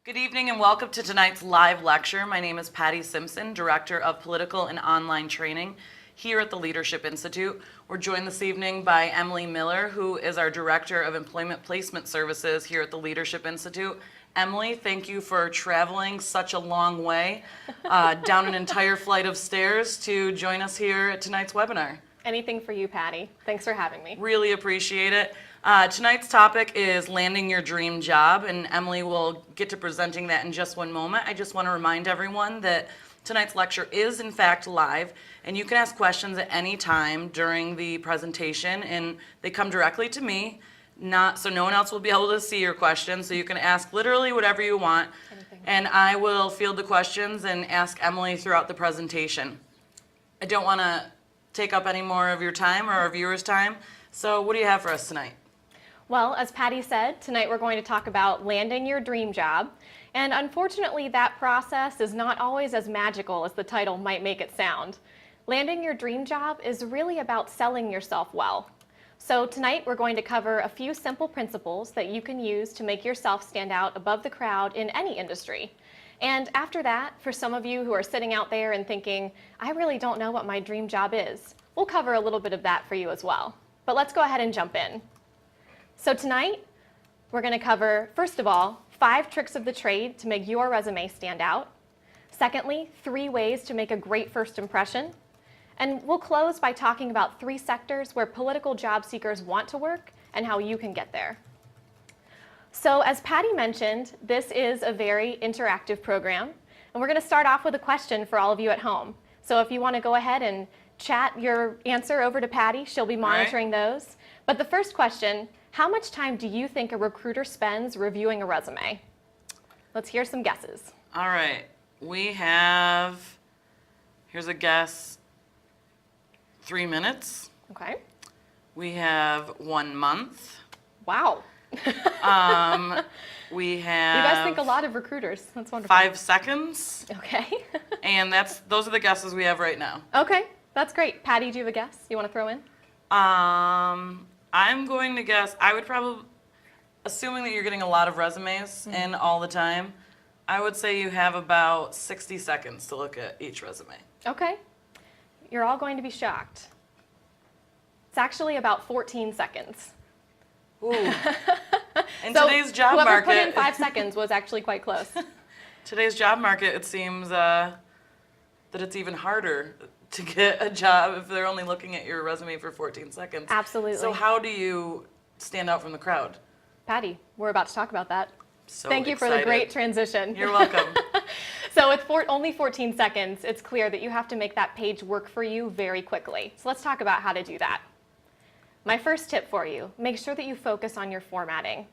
Good evening and welcome to tonight's live lecture. My name is Patricia Simpson, Director of Political and Online Training here at the Leadership Institute. We're joined this evening by Emily Miller, who is our Director of Employment Placement Services here at the Leadership Institute. Emily, thank you for traveling such a long way, down an entire flight of stairs to join us here at tonight's webinar. Anything for you, Patty. Thanks for having me. Really appreciate it. Tonight's topic is landing your dream job, and Emily will get to presenting that in just one moment. I just want to remind everyone that tonight's lecture is in fact live, and you can ask questions at any time during the presentation, and they come directly to me, so no one else will be able to see your questions, so you can ask literally whatever you want. Anything. And I will field the questions and ask Emily throughout the presentation. I don't want to take up any more of your time or our viewers' time, so what do you have for us tonight? Well, as Patty said, tonight we're going to talk about landing your dream job. And unfortunately, that process is not always as magical as the title might make it sound. Landing your dream job is really about selling yourself well. So tonight we're going to cover a few simple principles that you can use to make yourself stand out above the crowd in any industry. And after that, for some of you who are sitting out there and thinking, I really don't know what my dream job is, we'll cover a little bit of that for you as well. But let's go ahead and jump in. So tonight, we're going to cover, first of all, 5 tricks of the trade to make your resume stand out. Secondly, 3 ways to make a great first impression. And we'll close by talking about 3 sectors where political job seekers want to work and how you can get there. So as Patty mentioned, this is a very interactive program. And we're going to start off with a question for all of you at home. So if you want to go ahead and chat your answer over to Patty, she'll be monitoring those. But the first question, how much time do you think a recruiter spends reviewing a resume? Let's hear some guesses. All right, we have, here's a guess, 3 minutes. Okay. We have 1 month. Wow. We have. You guys think a lot of recruiters. That's wonderful. 5 seconds. Okay. And those are the guesses we have right now. Okay, that's great. Patty, do you have a guess you want to throw in? I'm going to guess, I would probably, assuming that you're getting a lot of resumes in all the time, I would say you have about 60 seconds to look at each resume. Okay. You're all going to be shocked. It's actually about 14 seconds. Ooh. In So today's job whoever market. put in 5 seconds was actually quite close. Today's job market, it seems that it's even harder to get a job if they're only looking at your resume for 14 seconds. Absolutely. So how do you stand out from the crowd? Patty, we're about to talk about that. So Thank you for the great transition. You're welcome. So with only 14 seconds, it's clear that you have to make that page work for you very quickly. So let's talk about how to do that. My first tip for you, make sure that you focus on your formatting.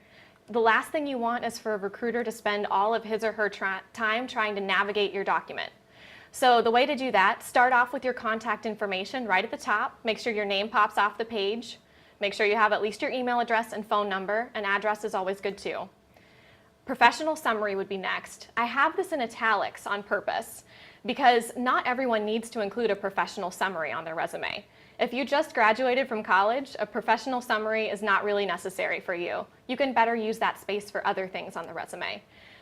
The last thing you want is for a recruiter to spend all of his or her time trying to navigate your document. So the way to do that, start off with your contact information right at the top. Make sure your name pops off the page. Make sure you have at least your email address and phone number. An address is always good too. Professional summary would be next. I have this in italics on purpose because not everyone needs to include a professional summary on their resume. If you just graduated from college, a professional summary is not really necessary for you. You can better use that space for other things on the resume.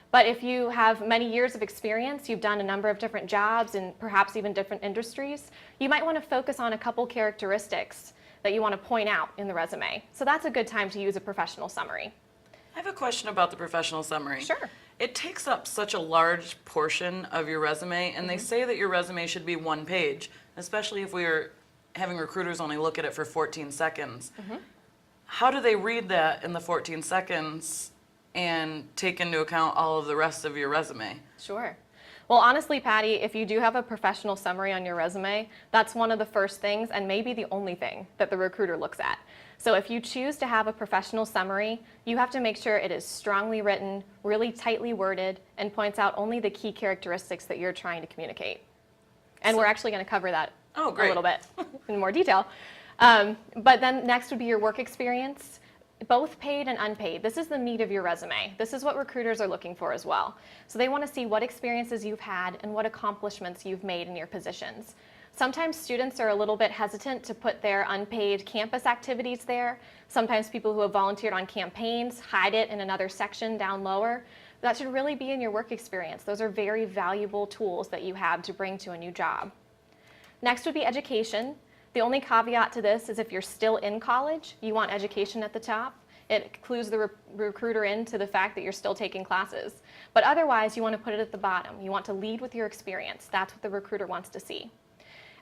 But if you have many years of experience, you've done a number of different jobs and perhaps even different industries, you might want to focus on a couple characteristics that you want to point out in the resume. So that's a good time to use a professional summary. I have a question about the professional summary. Sure. It takes up such a large portion of your resume, and they say that your resume should be 1 page, especially if we are having recruiters only look at it for 14 seconds. How do they read that in the 14 seconds and take into account all of the rest of your resume? Sure. Well, honestly, Patty, if you do have a professional summary on your resume, that's one of the first things and maybe the only thing that the recruiter looks at. So if you choose to have a professional summary, you have to make sure it is strongly written, really tightly worded, and points out only the key characteristics that you're trying to communicate. And we're actually going to cover that a little bit in more detail. But then next would be your work experience. Both paid and unpaid. This is the meat of your resume. This is what recruiters are looking for as well. So they want to see what experiences you've had and what accomplishments you've made in your positions. Sometimes students are a little bit hesitant to put their unpaid campus activities there. Sometimes people who have volunteered on campaigns hide it in another section down lower. That should really be in your work experience. Those are very valuable tools that you have to bring to a new job. Next would be education. The only caveat to this is if you're still in college, you want education at the top. It clues the recruiter into the fact that you're still taking classes. But otherwise, you want to put it at the bottom. You want to lead with your experience. That's what the recruiter wants to see.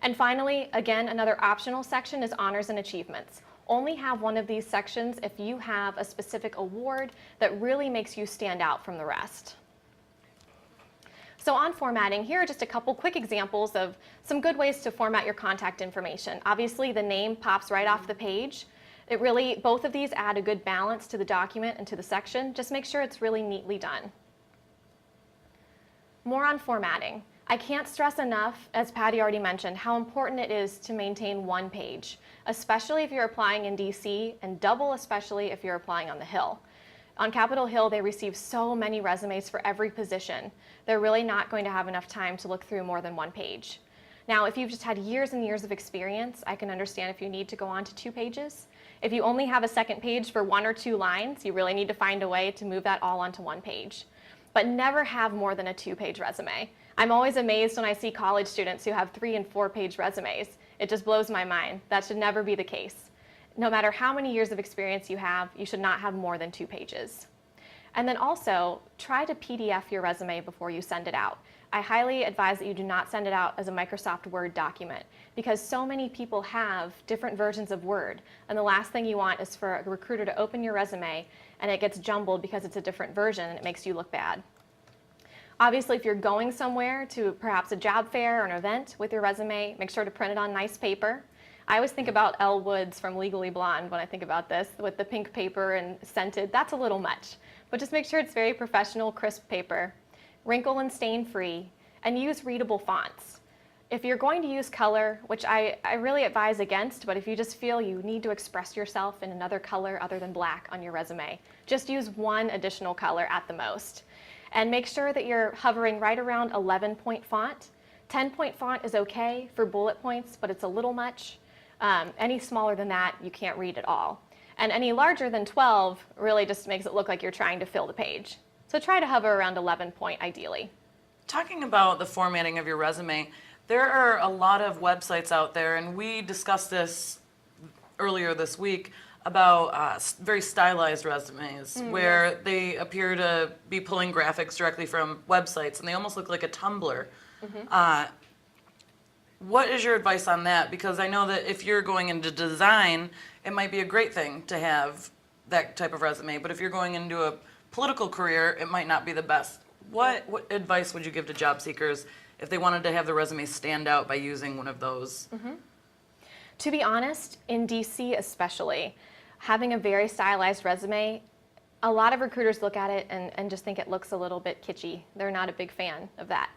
And finally, again, another optional section is honors and achievements. Only have one of these sections if you have a specific award that really makes you stand out from the rest. So on formatting, here are just a couple quick examples of some good ways to format your contact information. Obviously, the name pops right off the page. Both of these add a good balance to the document and to the section. Just make sure it's really neatly done. More on formatting. I can't stress enough, as Patty already mentioned, how important it is to maintain one page, especially if you're applying in DC, and double especially if you're applying on the Hill. On Capitol Hill, they receive so many resumes for every position. They're really not going to have enough time to look through more than one page. Now, if you've just had years and years of experience, I can understand if you need to go on to 2 pages. If you only have a second page for 1 or 2 lines, you really need to find a way to move that all onto 1 page. But never have more than a 2-page resume. I'm always amazed when I see college students who have 3- and 4-page resumes. It just blows my mind. That should never be the case. No matter how many years of experience you have, you should not have more than 2 pages. And then also, try to PDF your resume before you send it out. I highly advise that you do not send it out as a Microsoft Word document because so many people have different versions of Word, and the last thing you want is for a recruiter to open your resume and it gets jumbled because it's a different version and it makes you look bad. Obviously, if you're going somewhere to perhaps a job fair or an event with your resume, make sure to print it on nice paper. I always think about Elle Woods from Legally Blonde when I think about this, with the pink paper and scented. That's a little much, but just make sure it's very professional, crisp paper. Wrinkle and stain free, and use readable fonts. If you're going to use color, which I really advise against, but if you just feel you need to express yourself in another color other than black on your resume, just use 1 additional color at the most. And make sure that you're hovering right around 11-point font. 10-point font is okay for bullet points, but it's a little much. Any smaller than that, you can't read at all. And any larger than 12 really just makes it look like you're trying to fill the page. So try to hover around 11-point ideally. Talking about the formatting of your resume, there are a lot of websites out there, and we discussed this earlier this week about very stylized resumes where they appear to be pulling graphics directly from websites, and they almost look like a Tumblr. What is your advice on that? Because I know that if you're going into design, it might be a great thing to have that type of resume, but if you're going into a political career, it might not be the best. What advice would you give to job seekers if they wanted to have the resume stand out by using one of those? To be honest, in DC especially, having a very stylized resume, a lot of recruiters look at it and just think it looks a little bit kitschy. They're not a big fan of that.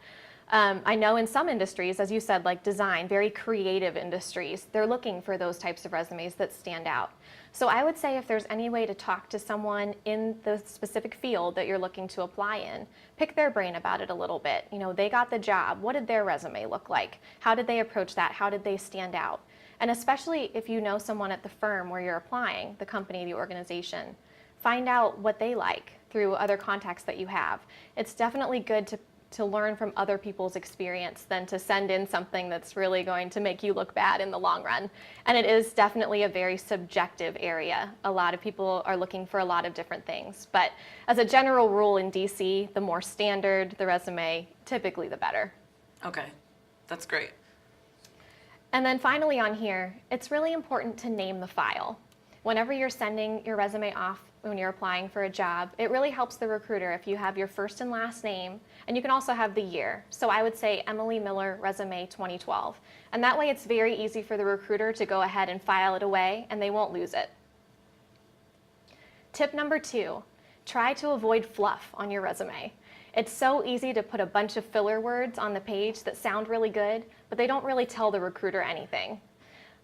I know in some industries, as you said, like design, very creative industries, they're looking for those types of resumes that stand out. So I would say if there's any way to talk to someone in the specific field that you're looking to apply in, pick their brain about it a little bit. You know, they got the job. What did their resume look like? How did they approach that? How did they stand out? And especially if you know someone at the firm where you're applying, the company, the organization, find out what they like through other contacts that you have. It's definitely good to learn from other people's experience than to send in something that's really going to make you look bad in the long run. And it is definitely a very subjective area. A lot of people are looking for a lot of different things. But as a general rule in DC, the more standard the resume, typically the better. Okay, that's great. And then finally on here, it's really important to name the file. Whenever you're sending your resume off when you're applying for a job, it really helps the recruiter if you have your first and last name, and you can also have the year. So I would say Emily Miller, resume 2012. And that way it's very easy for the recruiter to go ahead and file it away, and they won't lose it. Tip number 2, try to avoid fluff on your resume. It's so easy to put a bunch of filler words on the page that sound really good, but they don't really tell the recruiter anything.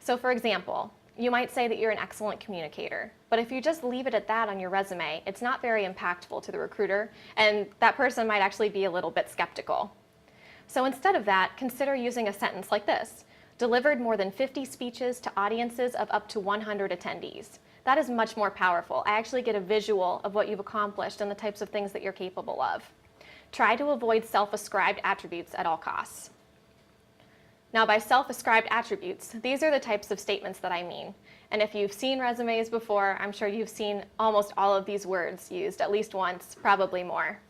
So for example, you might say that you're an excellent communicator, but if you just leave it at that on your resume, it's not very impactful to the recruiter, and that person might actually be a little bit skeptical. So instead of that, consider using a sentence like this: delivered more than 50 speeches to audiences of up to 100 attendees. that is much more powerful. I actually get a visual of what you've accomplished and the types of things that you're capable of. Try to avoid self-ascribed attributes at all costs. Now, by self-ascribed attributes, these are the types of statements that I mean. And if you've seen resumes before, I'm sure you've seen almost all of these words used at least once, probably more.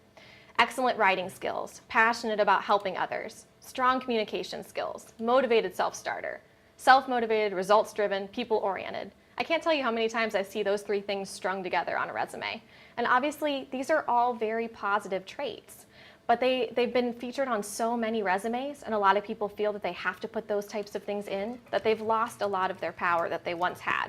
Excellent writing skills, passionate about helping others, strong communication skills, motivated self-starter, self-motivated, results-driven, people-oriented. I can't tell you how many times I see those three things strung together on a resume. And obviously, these are all very positive traits. But they've been featured on so many resumes, and a lot of people feel that they have to put those types of things in, that they've lost a lot of their power that they once had.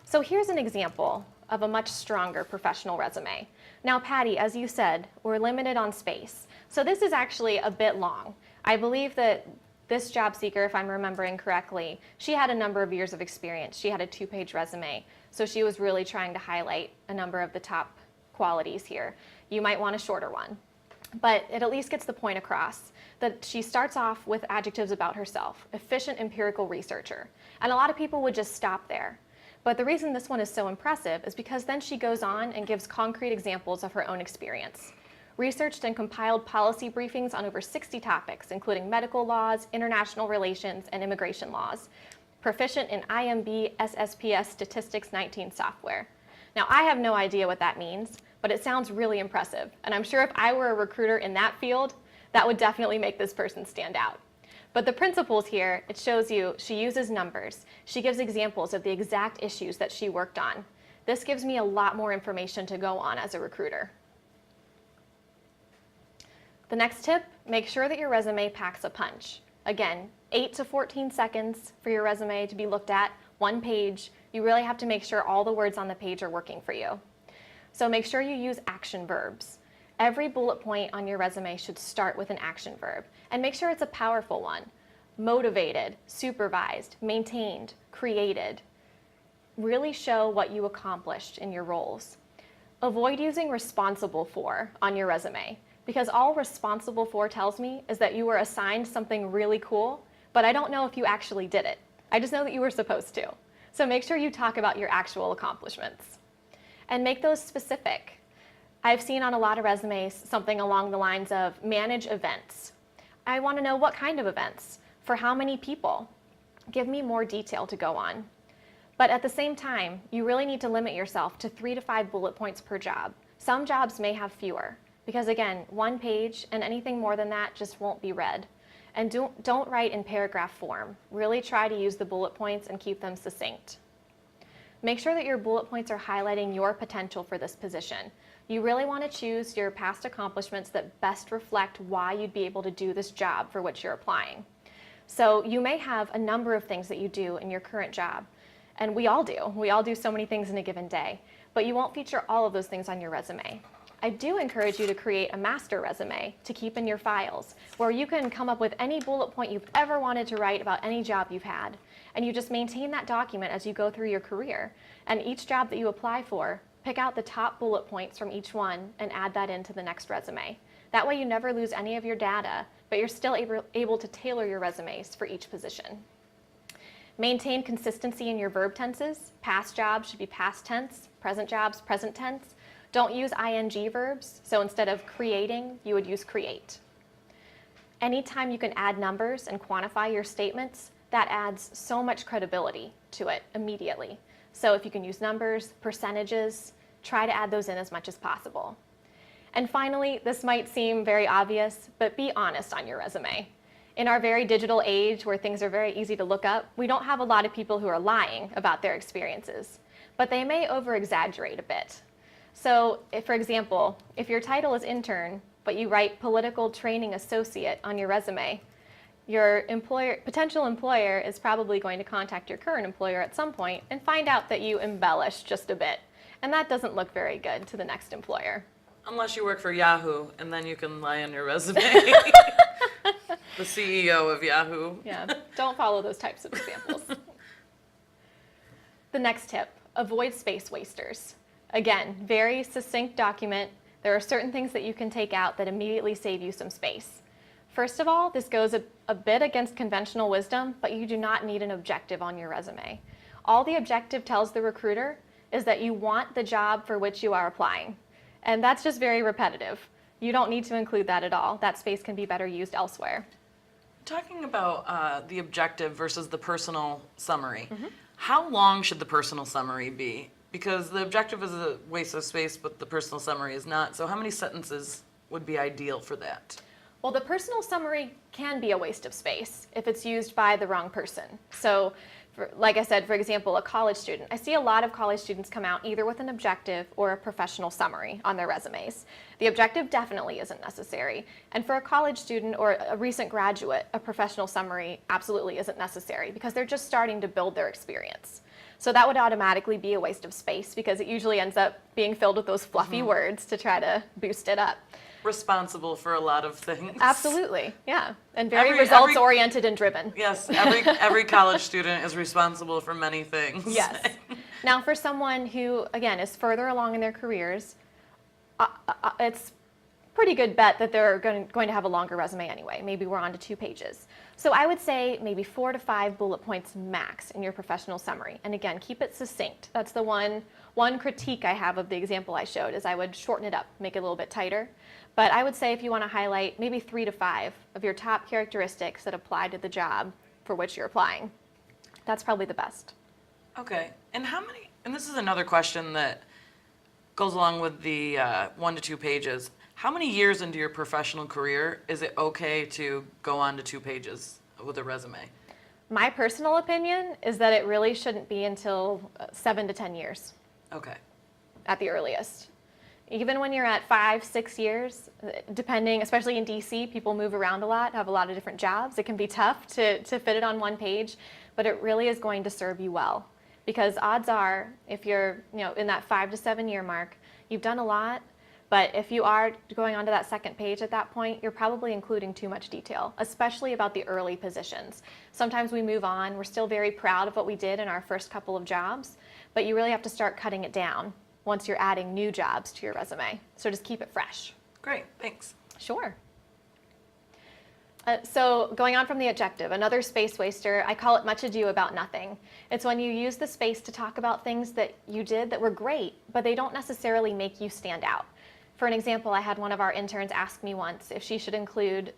So here's an example of a much stronger professional resume. Now, Patty, as you said, we're limited on space. So this is actually a bit long. I believe that this job seeker, if I'm remembering correctly, she had a number of years of experience. She had a 2-page resume. So she was really trying to highlight a number of the top qualities here. You might want a shorter one. But it at least gets the point across that she starts off with adjectives about herself, efficient empirical researcher. And a lot of people would just stop there. But the reason this one is so impressive is because then she goes on and gives concrete examples of her own experience. Researched and compiled policy briefings on over 60 topics, including medical laws, international relations, and immigration laws. Proficient in IMB SSPS Statistics 19 software. Now, I have no idea what that means, but it sounds really impressive. And I'm sure if I were a recruiter in that field, that would definitely make this person stand out. But the principles here, it shows you she uses numbers. She gives examples of the exact issues that she worked on. This gives me a lot more information to go on as a recruiter. The next tip, make sure that your resume packs a punch. Again, 8 to 14 seconds for your resume to be looked at, 1 page. You really have to make sure all the words on the page are working for you. So make sure you use action verbs. Every bullet point on your resume should start with an action verb. And make sure it's a powerful one. Motivated, supervised, maintained, created. Really show what you accomplished in your roles. Avoid using responsible for on your resume, because all responsible for tells me is that you were assigned something really cool, but I don't know if you actually did it. I just know that you were supposed to. So make sure you talk about your actual accomplishments. And make those specific. I've seen on a lot of resumes something along the lines of manage events. I want to know what kind of events, for how many people. Give me more detail to go on. But at the same time, you really need to limit yourself to 3 to 5 bullet points per job. Some jobs may have fewer, because again, 1 page and anything more than that just won't be read. And don't write in paragraph form. Really try to use the bullet points and keep them succinct. Make sure that your bullet points are highlighting your potential for this position. You really want to choose your past accomplishments that best reflect why you'd be able to do this job for which you're applying. So you may have a number of things that you do in your current job, and we all do. We all do so many things in a given day, but you won't feature all of those things on your resume. I do encourage you to create a master resume to keep in your files, where you can come up with any bullet point you've ever wanted to write about any job you've had. And you just maintain that document as you go through your career. And each job that you apply for, pick out the top bullet points from each one and add that into the next resume. That way you never lose any of your data, but you're still able to tailor your resumes for each position. Maintain consistency in your verb tenses. Past jobs should be past tense, present jobs, present tense. Don't use ing verbs, so instead of creating, you would use create. Anytime you can add numbers and quantify your statements, that adds so much credibility to it immediately. So if you can use numbers, percentages, try to add those in as much as possible. And finally, this might seem very obvious, but be honest on your resume. In our very digital age where things are very easy to look up, we don't have a lot of people who are lying about their experiences, but they may over-exaggerate a bit. So, for example, if your title is intern, but you write political training associate on your resume, your potential employer is probably going to contact your current employer at some point and find out that you embellished just a bit. And that doesn't look very good to the next employer. Unless you work for Yahoo, and then you can lie on your resume. The CEO of Yahoo. Yeah, don't follow those types of examples. The next tip, avoid space wasters. Again, very succinct document. There are certain things that you can take out that immediately save you some space. First of all, this goes a bit against conventional wisdom, but you do not need an objective on your resume. All the objective tells the recruiter is that you want the job for which you are applying. And that's just very repetitive. You don't need to include that at all. That space can be better used elsewhere. Talking about the objective versus the personal summary, how long should the personal summary be? Because the objective is a waste of space, but the personal summary is not. So how many sentences would be ideal for that? Well, the personal summary can be a waste of space if it's used by the wrong person. So, like I said, for example, a college student. I see a lot of college students come out either with an objective or a professional summary on their resumes. The objective definitely isn't necessary. And for a college student or a recent graduate, a professional summary absolutely isn't necessary because they're just starting to build their experience. So that would automatically be a waste of space because it usually ends up being filled with those fluffy words to try to boost it up. Responsible for a lot of things. Absolutely, yeah. And very results-oriented and driven. Yes, every college student is responsible for many things. Yes. Now, for someone who, again, is further along in their careers, it's pretty good bet that they're going to have a longer resume anyway. Maybe we're on to 2 pages. So I would say maybe 4 to 5 bullet points max in your professional summary. And again, keep it succinct. That's the one critique I have of the example I showed is I would shorten it up, make it a little bit tighter. But I would say if you want to highlight maybe 3 to 5 of your top characteristics that apply to the job for which you're applying, that's probably the best. Okay, and this is another question that goes along with the 1 to 2 pages. How many years into your professional career is it okay to go on to 2 pages with a resume? My personal opinion is that it really shouldn't be until 7 to 10 years. Okay. At the earliest. Even when you're at 5, 6 years, depending, especially in DC, people move around a lot, have a lot of different jobs. It can be tough to fit it on 1 page, but it really is going to serve you well. Because odds are, if you're in that 5 to 7 year mark, you've done a lot, but if you are going onto that 2nd page at that point, you're probably including too much detail, especially about the early positions. Sometimes we move on, we're still very proud of what we did in our first couple of jobs, but you really have to start cutting it down once you're adding new jobs to your resume. So just keep it fresh. Great, thanks. Sure. So going on from the objective, another space waster, I call it much ado about nothing. It's when you use the space to talk about things that you did that were great, but they don't necessarily make you stand out. For an example, I had one of our interns ask me once if she should include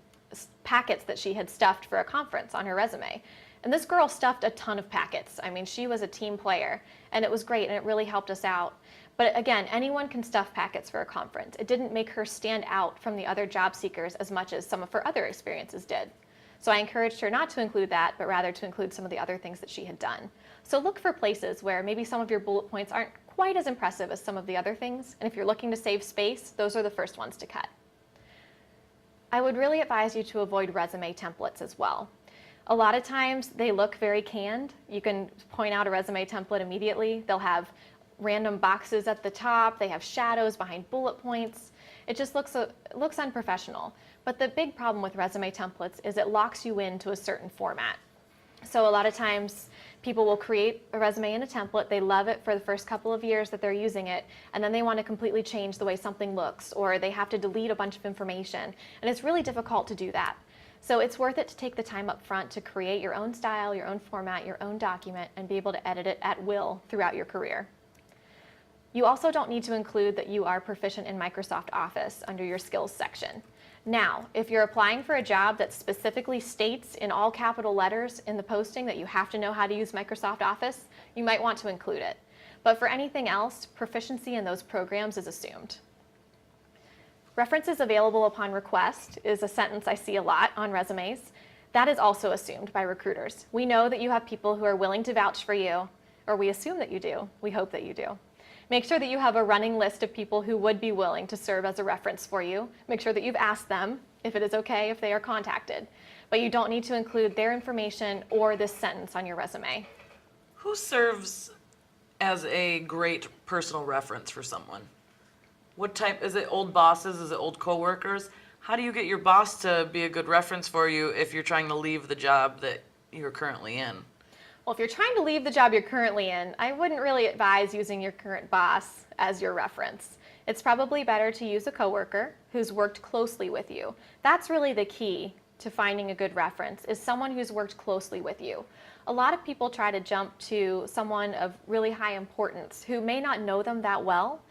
packets that she had stuffed for a conference on her resume. And this girl stuffed a ton of packets. I mean, she was a team player, and it was great, and it really helped us out. But again, anyone can stuff packets for a conference. It didn't make her stand out from the other job seekers as much as some of her other experiences did. So I encouraged her not to include that, but rather to include some of the other things that she had done. So look for places where maybe some of your bullet points aren't quite as impressive as some of the other things. And if you're looking to save space, those are the first ones to cut. I would really advise you to avoid resume templates as well. A lot of times they look very canned. You can point out a resume template immediately. They'll have random boxes at the top. They have shadows behind bullet points. It just looks unprofessional. But the big problem with resume templates is it locks you into a certain format. So a lot of times people will create a resume in a template. They love it for the first couple of years that they're using it, and then they want to completely change the way something looks, or they have to delete a bunch of information. And it's really difficult to do that. So it's worth it to take the time up front to create your own style, your own format, your own document, and be able to edit it at will throughout your career. You also don't need to include that you are proficient in Microsoft Office under your skills section. Now, if you're applying for a job that specifically states in all capital letters in the posting that you have to know how to use Microsoft Office, you might want to include it. But for anything else, proficiency in those programs is assumed. References available upon request is a sentence I see a lot on resumes. That is also assumed by recruiters. We know that you have people who are willing to vouch for you, or we assume that you do. We hope that you do. Make sure that you have a running list of people who would be willing to serve as a reference for you. Make sure that you've asked them if it is okay if they are contacted. But you don't need to include their information or this sentence on your resume. Who serves as a great personal reference for someone? What type, is it old bosses, is it old coworkers? How do you get your boss to be a good reference for you if you're trying to leave the job that you're currently in? Well, if you're trying to leave the job you're currently in, I wouldn't really advise using your current boss as your reference. It's probably better to use a coworker who's worked closely with you. That's really the key to finding a good reference is someone who's worked closely with you. A lot of people try to jump to someone of really high importance who may not know them that well.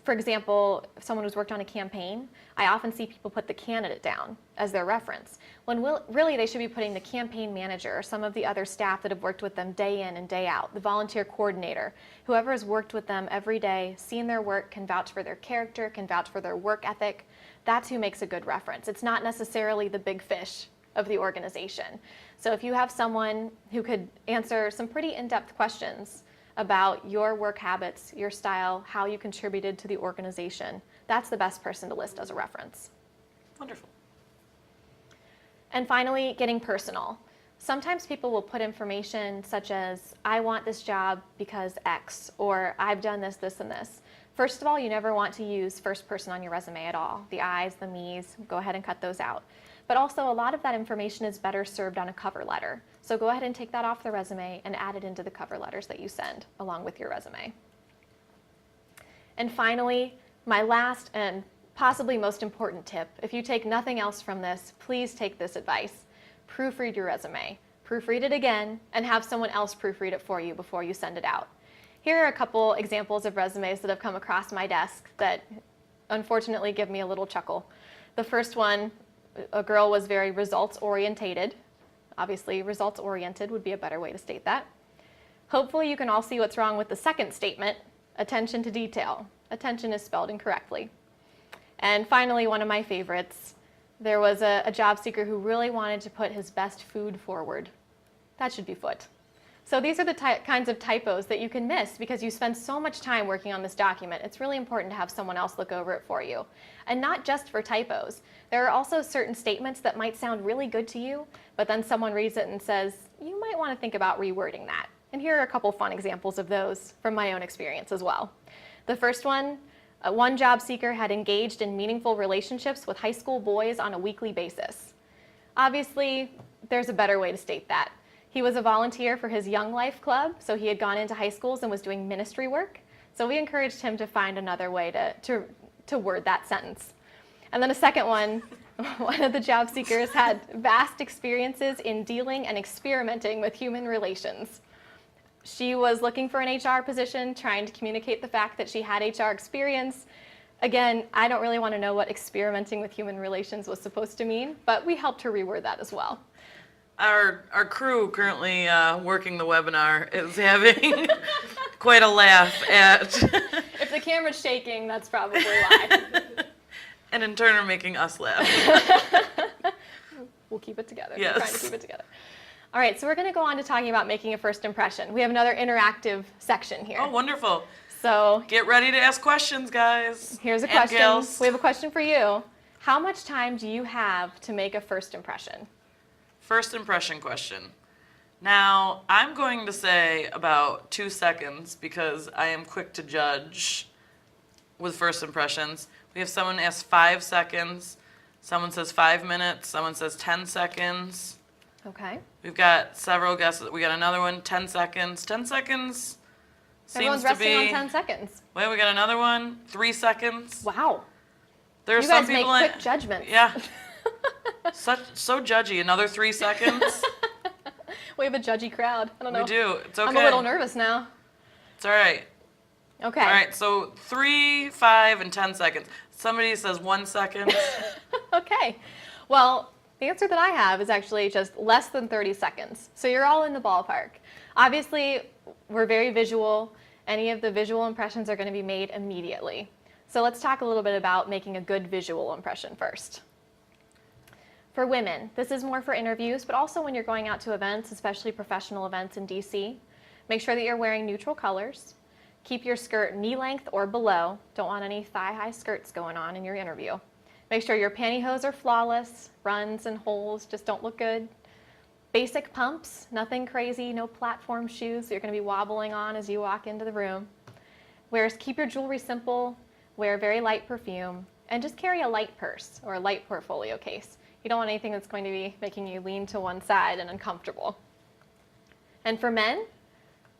For example, if someone who's worked on a campaign, I often see people put the candidate down as their reference, when really they should be putting the campaign manager or some of the other staff that have worked with them day in and day out, the volunteer coordinator, whoever has worked with them every day, seen their work, can vouch for their character, can vouch for their work ethic. That's who makes a good reference. It's not necessarily the big fish of the organization. So if you have someone who could answer some pretty in-depth questions about your work habits, your style, how you contributed to the organization, that's the best person to list as a reference. Wonderful. And finally, getting personal. Sometimes people will put information such as, I want this job because X, or I've done this, this, and this. First of all, you never want to use first person on your resume at all. The I's, the me's, go ahead and cut those out. But also, a lot of that information is better served on a cover letter. So go ahead and take that off the resume and add it into the cover letters that you send along with your resume. And finally, my last and possibly most important tip, if you take nothing else from this, please take this advice. Proofread your resume. Proofread it again and have someone else proofread it for you before you send it out. Here are a couple examples of resumes that have come across my desk that unfortunately give me a little chuckle. The first one, a girl was very results orientated. Obviously, results oriented would be a better way to state that. Hopefully you can all see what's wrong with the second statement, attention to detail. Attention is spelled incorrectly. And finally, one of my favorites, there was a job seeker who really wanted to put his best food forward. That should be foot. So these are the kinds of typos that you can miss because you spend so much time working on this document. It's really important to have someone else look over it for you. And not just for typos. There are also certain statements that might sound really good to you, but then someone reads it and says, you might want to think about rewording that. And here are a couple fun examples of those from my own experience as well. The first one, one job seeker had engaged in meaningful relationships with high school boys on a weekly basis. Obviously, there's a better way to state that. He was a volunteer for his Young Life Club, so he had gone into high schools and was doing ministry work. So we encouraged him to find another way to word that sentence. And then a second one, one of the job seekers had vast experiences in dealing and experimenting with human relations. She was looking for an HR position, trying to communicate the fact that she had HR experience. Again, I don't really want to know what experimenting with human relations was supposed to mean, but we helped her reword that as well. Our crew currently working the webinar is having quite a laugh at. If the camera's shaking, that's probably why. And in turn are making us laugh. We'll keep it together. Yes. We're trying to keep it together. All right, so we're going to go on to talking about making a first impression. We have another interactive section here. Oh, wonderful. So get ready to ask questions, guys. Here's a and question. Gals. We have a question for you. How much time do you have to make a first impression? First impression question. Now, I'm going to say about 2 seconds because I am quick to judge with first impressions. We have someone ask 5 seconds. Someone says 5 minutes. Someone says 10 seconds. Okay. We've got several guesses. We got another one, 10 seconds. 10 seconds Everyone's seems to resting be... on 10 seconds. Wait, we got another one, 3 seconds. Wow. There are You some guys make people quick judgments. Yeah. So judgy. Another 3 seconds. We have a judgy crowd. I don't know. We do. It's okay. I'm a little nervous now. It's all right. Okay. All right, so 3, 5, and 10 seconds. Somebody says 1 second. Okay. Well, the answer that I have is actually just less than 30 seconds. So you're all in the ballpark. Obviously, we're very visual. Any of the visual impressions are going to be made immediately. So let's talk a little bit about making a good visual impression first. For women, this is more for interviews, but also when you're going out to events, especially professional events in DC. Make sure that you're wearing neutral colors. Keep your skirt knee length or below. Don't want any thigh-high skirts going on in your interview. Make sure your pantyhose are flawless. Runs and holes just don't look good. Basic pumps, nothing crazy, no platform shoes that you're going to be wobbling on as you walk into the room. Keep your jewelry simple, wear very light perfume, and just carry a light purse or a light portfolio case. You don't want anything that's going to be making you lean to one side and uncomfortable. And for men,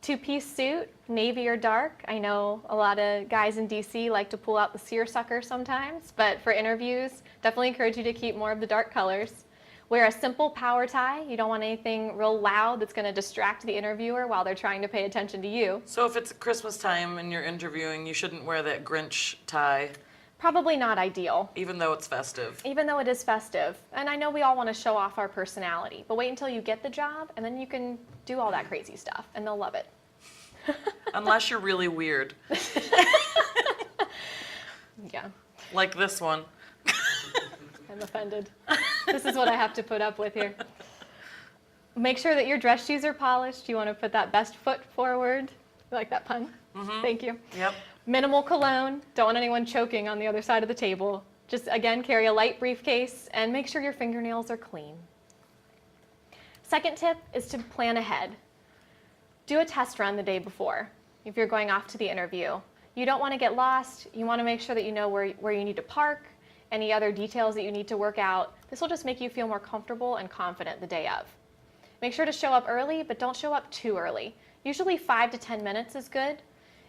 2-piece suit, navy or dark. I know a lot of guys in DC like to pull out the seersucker sometimes, but for interviews, definitely encourage you to keep more of the dark colors. Wear a simple power tie. You don't want anything real loud that's going to distract the interviewer while they're trying to pay attention to you. So if it's Christmas time and you're interviewing, you shouldn't wear that Grinch tie, Probably not ideal, even though it's festive. even though it is festive. And I know we all want to show off our personality, but wait until you get the job and then you can do all that crazy stuff and they'll love it. Unless you're really weird, Yeah, like this one. I'm offended. This is what I have to put up with here. Make sure that your dress shoes are polished. You want to put that best foot forward. You like that pun? Thank you. Yep. Minimal cologne. Don't want anyone choking on the other side of the table. Just, again, carry a light briefcase and make sure your fingernails are clean. Second tip is to plan ahead. Do a test run the day before if you're going off to the interview. You don't want to get lost. You want to make sure that you know where you need to park, any other details that you need to work out. This will just make you feel more comfortable and confident the day of. Make sure to show up early, but don't show up too early. Usually 5 to 10 minutes is good.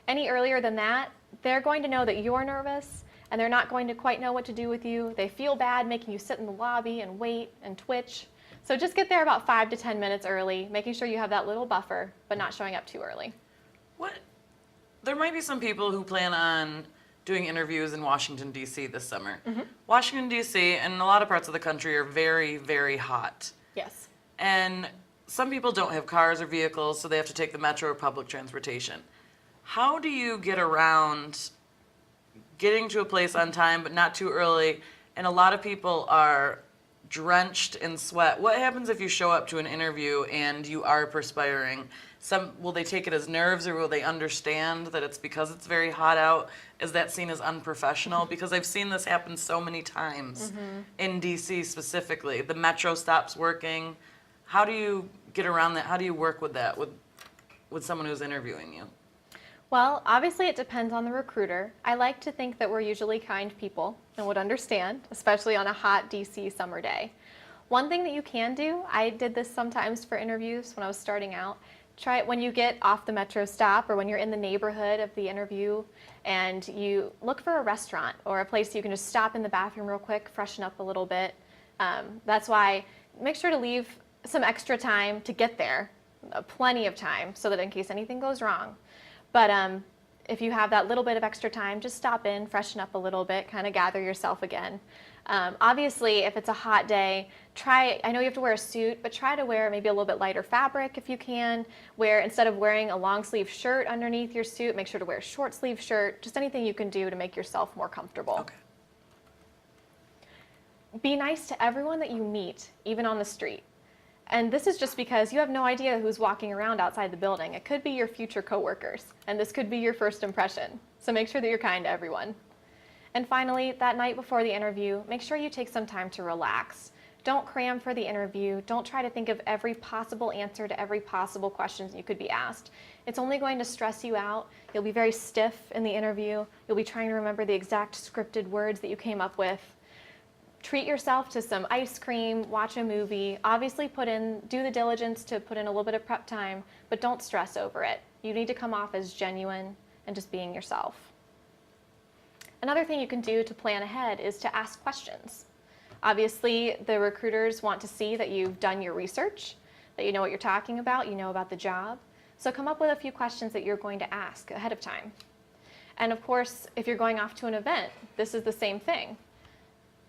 Any earlier than that, they're going to know that you're nervous and they're not going to quite know what to do with you. They feel bad making you sit in the lobby and wait and twitch. So just get there about 5 to 10 minutes early, making sure you have that little buffer, but not showing up too early. What? There might be some people who plan on doing interviews in Washington, D.C. this summer. Washington, D.C. and a lot of parts of the country are very, very hot. Yes. And some people don't have cars or vehicles, so they have to take the metro or public transportation. How do you get around getting to a place on time but not too early? And a lot of people are drenched in sweat. What happens if you show up to an interview and you are perspiring? Will they take it as nerves, or will they understand that it's because it's very hot out? Is that seen as unprofessional? Because I've seen this happen so many times in DC specifically. The metro stops working. How do you get around that? How do you work with that with someone who's interviewing you? Well, obviously it depends on the recruiter. I like to think that we're usually kind people and would understand, especially on a hot DC summer day. One thing that you can do, I did this sometimes for interviews when I was starting out, try it when you get off the metro stop or when you're in the neighborhood of the interview and you look for a restaurant or a place you can just stop in the bathroom real quick, freshen up a little bit. That's why make sure to leave some extra time to get there, plenty of time, so that in case anything goes wrong. But if you have that little bit of extra time, just stop in, freshen up a little bit, kind of gather yourself again. Obviously, if it's a hot day, I know you have to wear a suit, but try to wear maybe a little bit lighter fabric if you can. Instead of wearing a long sleeve shirt underneath your suit, make sure to wear a short sleeve shirt, just anything you can do to make yourself more comfortable. Okay. Be nice to everyone that you meet, even on the street. And this is just because you have no idea who's walking around outside the building. It could be your future coworkers, and this could be your first impression. So make sure that you're kind to everyone. And finally, that night before the interview, make sure you take some time to relax. Don't cram for the interview. Don't try to think of every possible answer to every possible question you could be asked. It's only going to stress you out. You'll be very stiff in the interview. You'll be trying to remember the exact scripted words that you came up with. Treat yourself to some ice cream, watch a movie. Obviously do the diligence to put in a little bit of prep time, but don't stress over it. You need to come off as genuine and just being yourself. Another thing you can do to plan ahead is to ask questions. Obviously, the recruiters want to see that you've done your research, that you know what you're talking about, you know about the job. So come up with a few questions that you're going to ask ahead of time. And of course, if you're going off to an event, this is the same thing.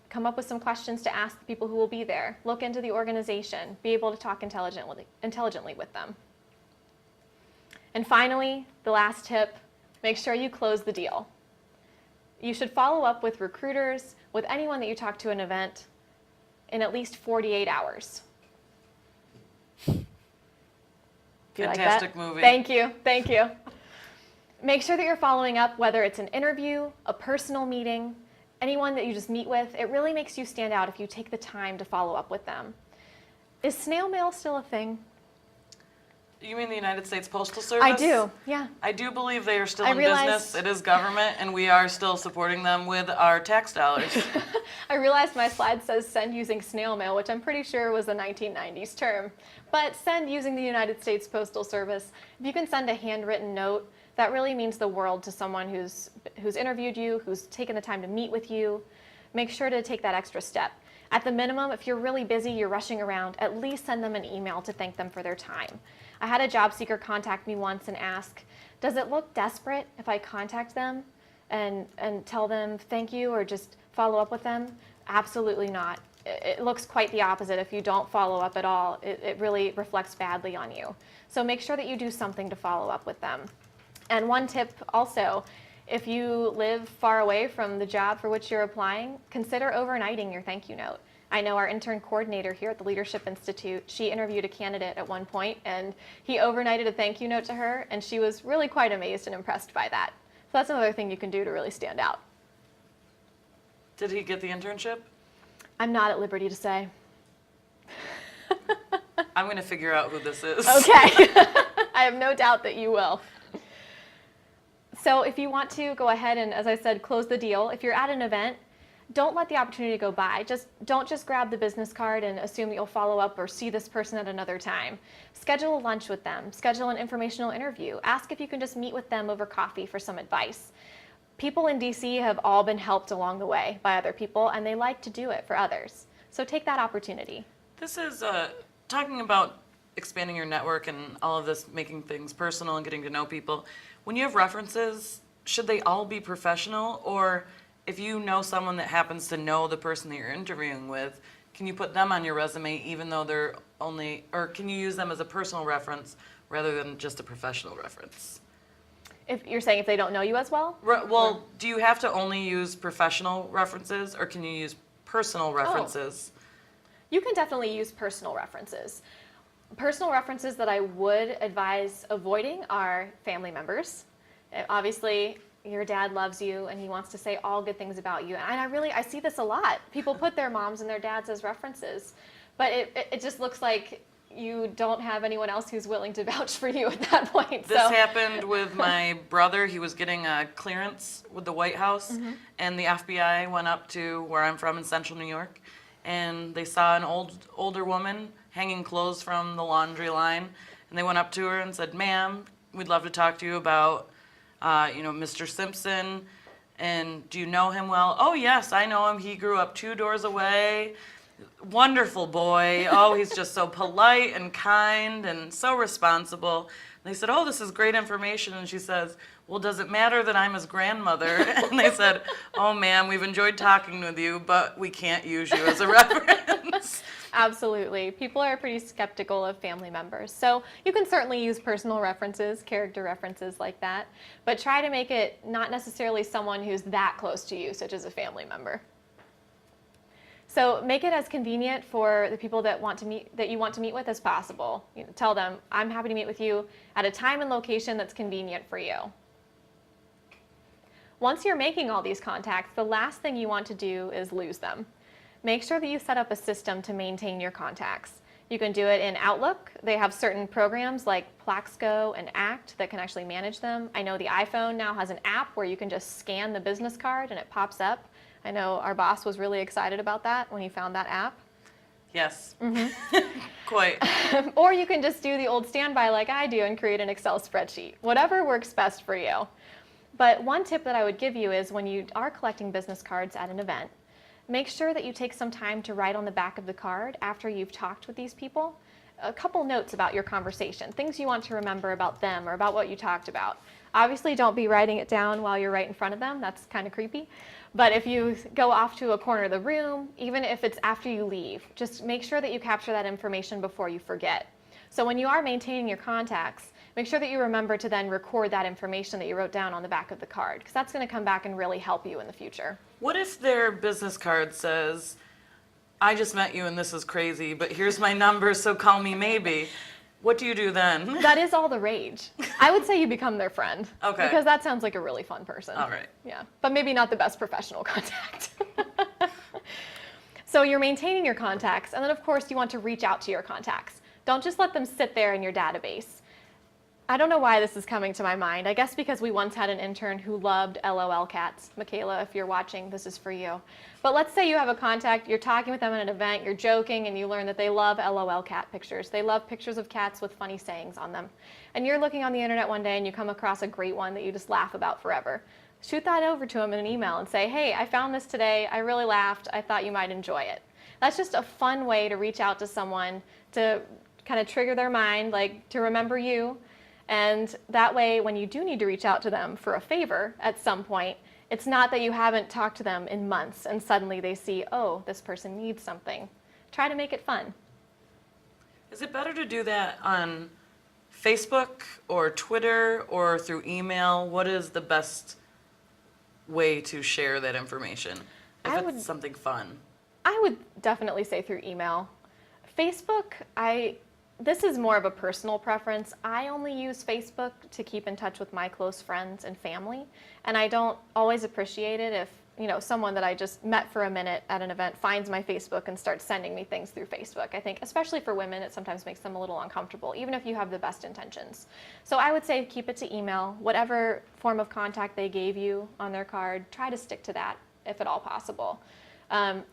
Come up with some questions to ask the people who will be there. Look into the organization. Be able to talk intelligently with them. And finally, the last tip, make sure you close the deal. You should follow up with recruiters, with anyone that you talk to at an event, in at least 48 hours. Do you like that? Fantastic movie. Thank you. Thank you. Make sure that you're following up, whether it's an interview, a personal meeting, anyone that you just meet with. It really makes you stand out if you take the time to follow up with them. Is snail mail still a thing? You mean the United States Postal Service? I do, yeah. I do believe they are still I in realized- business. It is government, and we are still supporting them with our tax dollars. I realized my slide says send using snail mail, which I'm pretty sure was a 1990s term. But send using the United States Postal Service. If you can send a handwritten note, that really means the world to someone who's interviewed you, who's taken the time to meet with you. make sure to take that extra step. At the minimum, if you're really busy, you're rushing around, at least send them an email to thank them for their time. I had a job seeker contact me once and ask, does it look desperate if I contact them and tell them thank you or just follow up with them? Absolutely not. It looks quite the opposite. If you don't follow up at all, it really reflects badly on you. So make sure that you do something to follow up with them. And one tip also, if you live far away from the job for which you're applying, consider overnighting your thank you note. I know our intern coordinator here at the Leadership Institute, she interviewed a candidate at one point and he overnighted a thank you note to her and she was really quite amazed and impressed by that. So that's another thing you can do to really stand out. Did he get the internship? I'm not at liberty to say. I'm going to figure out who this is. Okay. I have no doubt that you will. So if you want to go ahead and, as I said, close the deal, if you're at an event, don't let the opportunity go by. Don't just grab the business card and assume that you'll follow up or see this person at another time. Schedule a lunch with them. Schedule an informational interview. Ask if you can just meet with them over coffee for some advice. People in DC have all been helped along the way by other people, and they like to do it for others. So take that opportunity. This is talking about expanding your network and all of this, making things personal and getting to know people. When you have references, should they all be professional? Or if you know someone that happens to know the person that you're interviewing with, can you put them on your resume even though they're only, or can you use them as a personal reference rather than just a professional reference? If you're saying if they don't know you as well? Well, do you have to only use professional references or can you use personal references? You can definitely use personal references. Personal references that I would advise avoiding are family members. Obviously, your dad loves you and he wants to say all good things about you. And I see this a lot. People put their moms and their dads as references, but it just looks like you don't have anyone else who's willing to vouch for you at that point. This happened with my brother. He was getting a clearance with the White House, and the FBI went up to where I'm from in central New York, and they saw an older woman hanging clothes from the laundry line, and they went up to her and said, "Ma'am, we'd love to talk to you about, Mr. Simpson, and do you know him well?" "Oh yes, I know him. He grew up 2 doors away. Wonderful boy. Oh, he's just so polite and kind and so responsible." And they said, "Oh, this is great information." And she says, "Well, does it matter that I'm his grandmother?" And they said, "Oh, ma'am, we've enjoyed talking with you, but we can't use you as a reference." Absolutely. People are pretty skeptical of family members. So you can certainly use personal references, character references like that, but try to make it not necessarily someone who's that close to you, such as a family member. So make it as convenient for the people that you want to meet with as possible. Tell them, "I'm happy to meet with you at a time and location that's convenient for you." Once you're making all these contacts, the last thing you want to do is lose them. Make sure that you set up a system to maintain your contacts. You can do it in Outlook. They have certain programs like Plaxco and ACT that can actually manage them. I know the iPhone now has an app where you can just scan the business card and it pops up. I know our boss was really excited about that when he found that app. Yes, quite. Or you can just do the old standby like I do and create an Excel spreadsheet. Whatever works best for you. But one tip that I would give you is when you are collecting business cards at an event, make sure that you take some time to write on the back of the card after you've talked with these people a couple notes about your conversation, things you want to remember about them or about what you talked about. Obviously, don't be writing it down while you're right in front of them. That's kind of creepy. But if you go off to a corner of the room, even if it's after you leave, just make sure that you capture that information before you forget. So when you are maintaining your contacts, make sure that you remember to then record that information that you wrote down on the back of the card, because that's going to come back and really help you in the future. What if their business card says, "I just met you and this is crazy, but here's my number, so call me maybe"? What do you do then? That is all the rage. I would say you become their friend. Okay. Because that sounds like a really fun person. All right. Yeah, but maybe not the best professional contact. So you're maintaining your contacts, and then of course you want to reach out to your contacts. Don't just let them sit there in your database. I don't know why this is coming to my mind. I guess because we once had an intern who loved LOL cats. Michaela, if you're watching, this is for you. But let's say you have a contact, you're talking with them at an event, you're joking, and you learn that they love LOL cat pictures. They love pictures of cats with funny sayings on them. And you're looking on the internet one day and you come across a great one that you just laugh about forever. shoot that over to them in an email and say, hey, I found this today. I really laughed. I thought you might enjoy it. That's just a fun way to reach out to someone to kind of trigger their mind, like to remember you. And that way, when you do need to reach out to them for a favor at some point, it's not that you haven't talked to them in months and suddenly they see, oh, this person needs something. Try to make it fun. Is it better to do that on Facebook or Twitter or through email? What is the best way to share that information if it's something fun? I would definitely say through email. Facebook, this is more of a personal preference. I only use Facebook to keep in touch with my close friends and family, and I don't always appreciate it if someone that I just met for a minute at an event finds my Facebook and starts sending me things through Facebook. I think, especially for women, it sometimes makes them a little uncomfortable, even if you have the best intentions. So I would say keep it to email. Whatever form of contact they gave you on their card, try to stick to that if at all possible.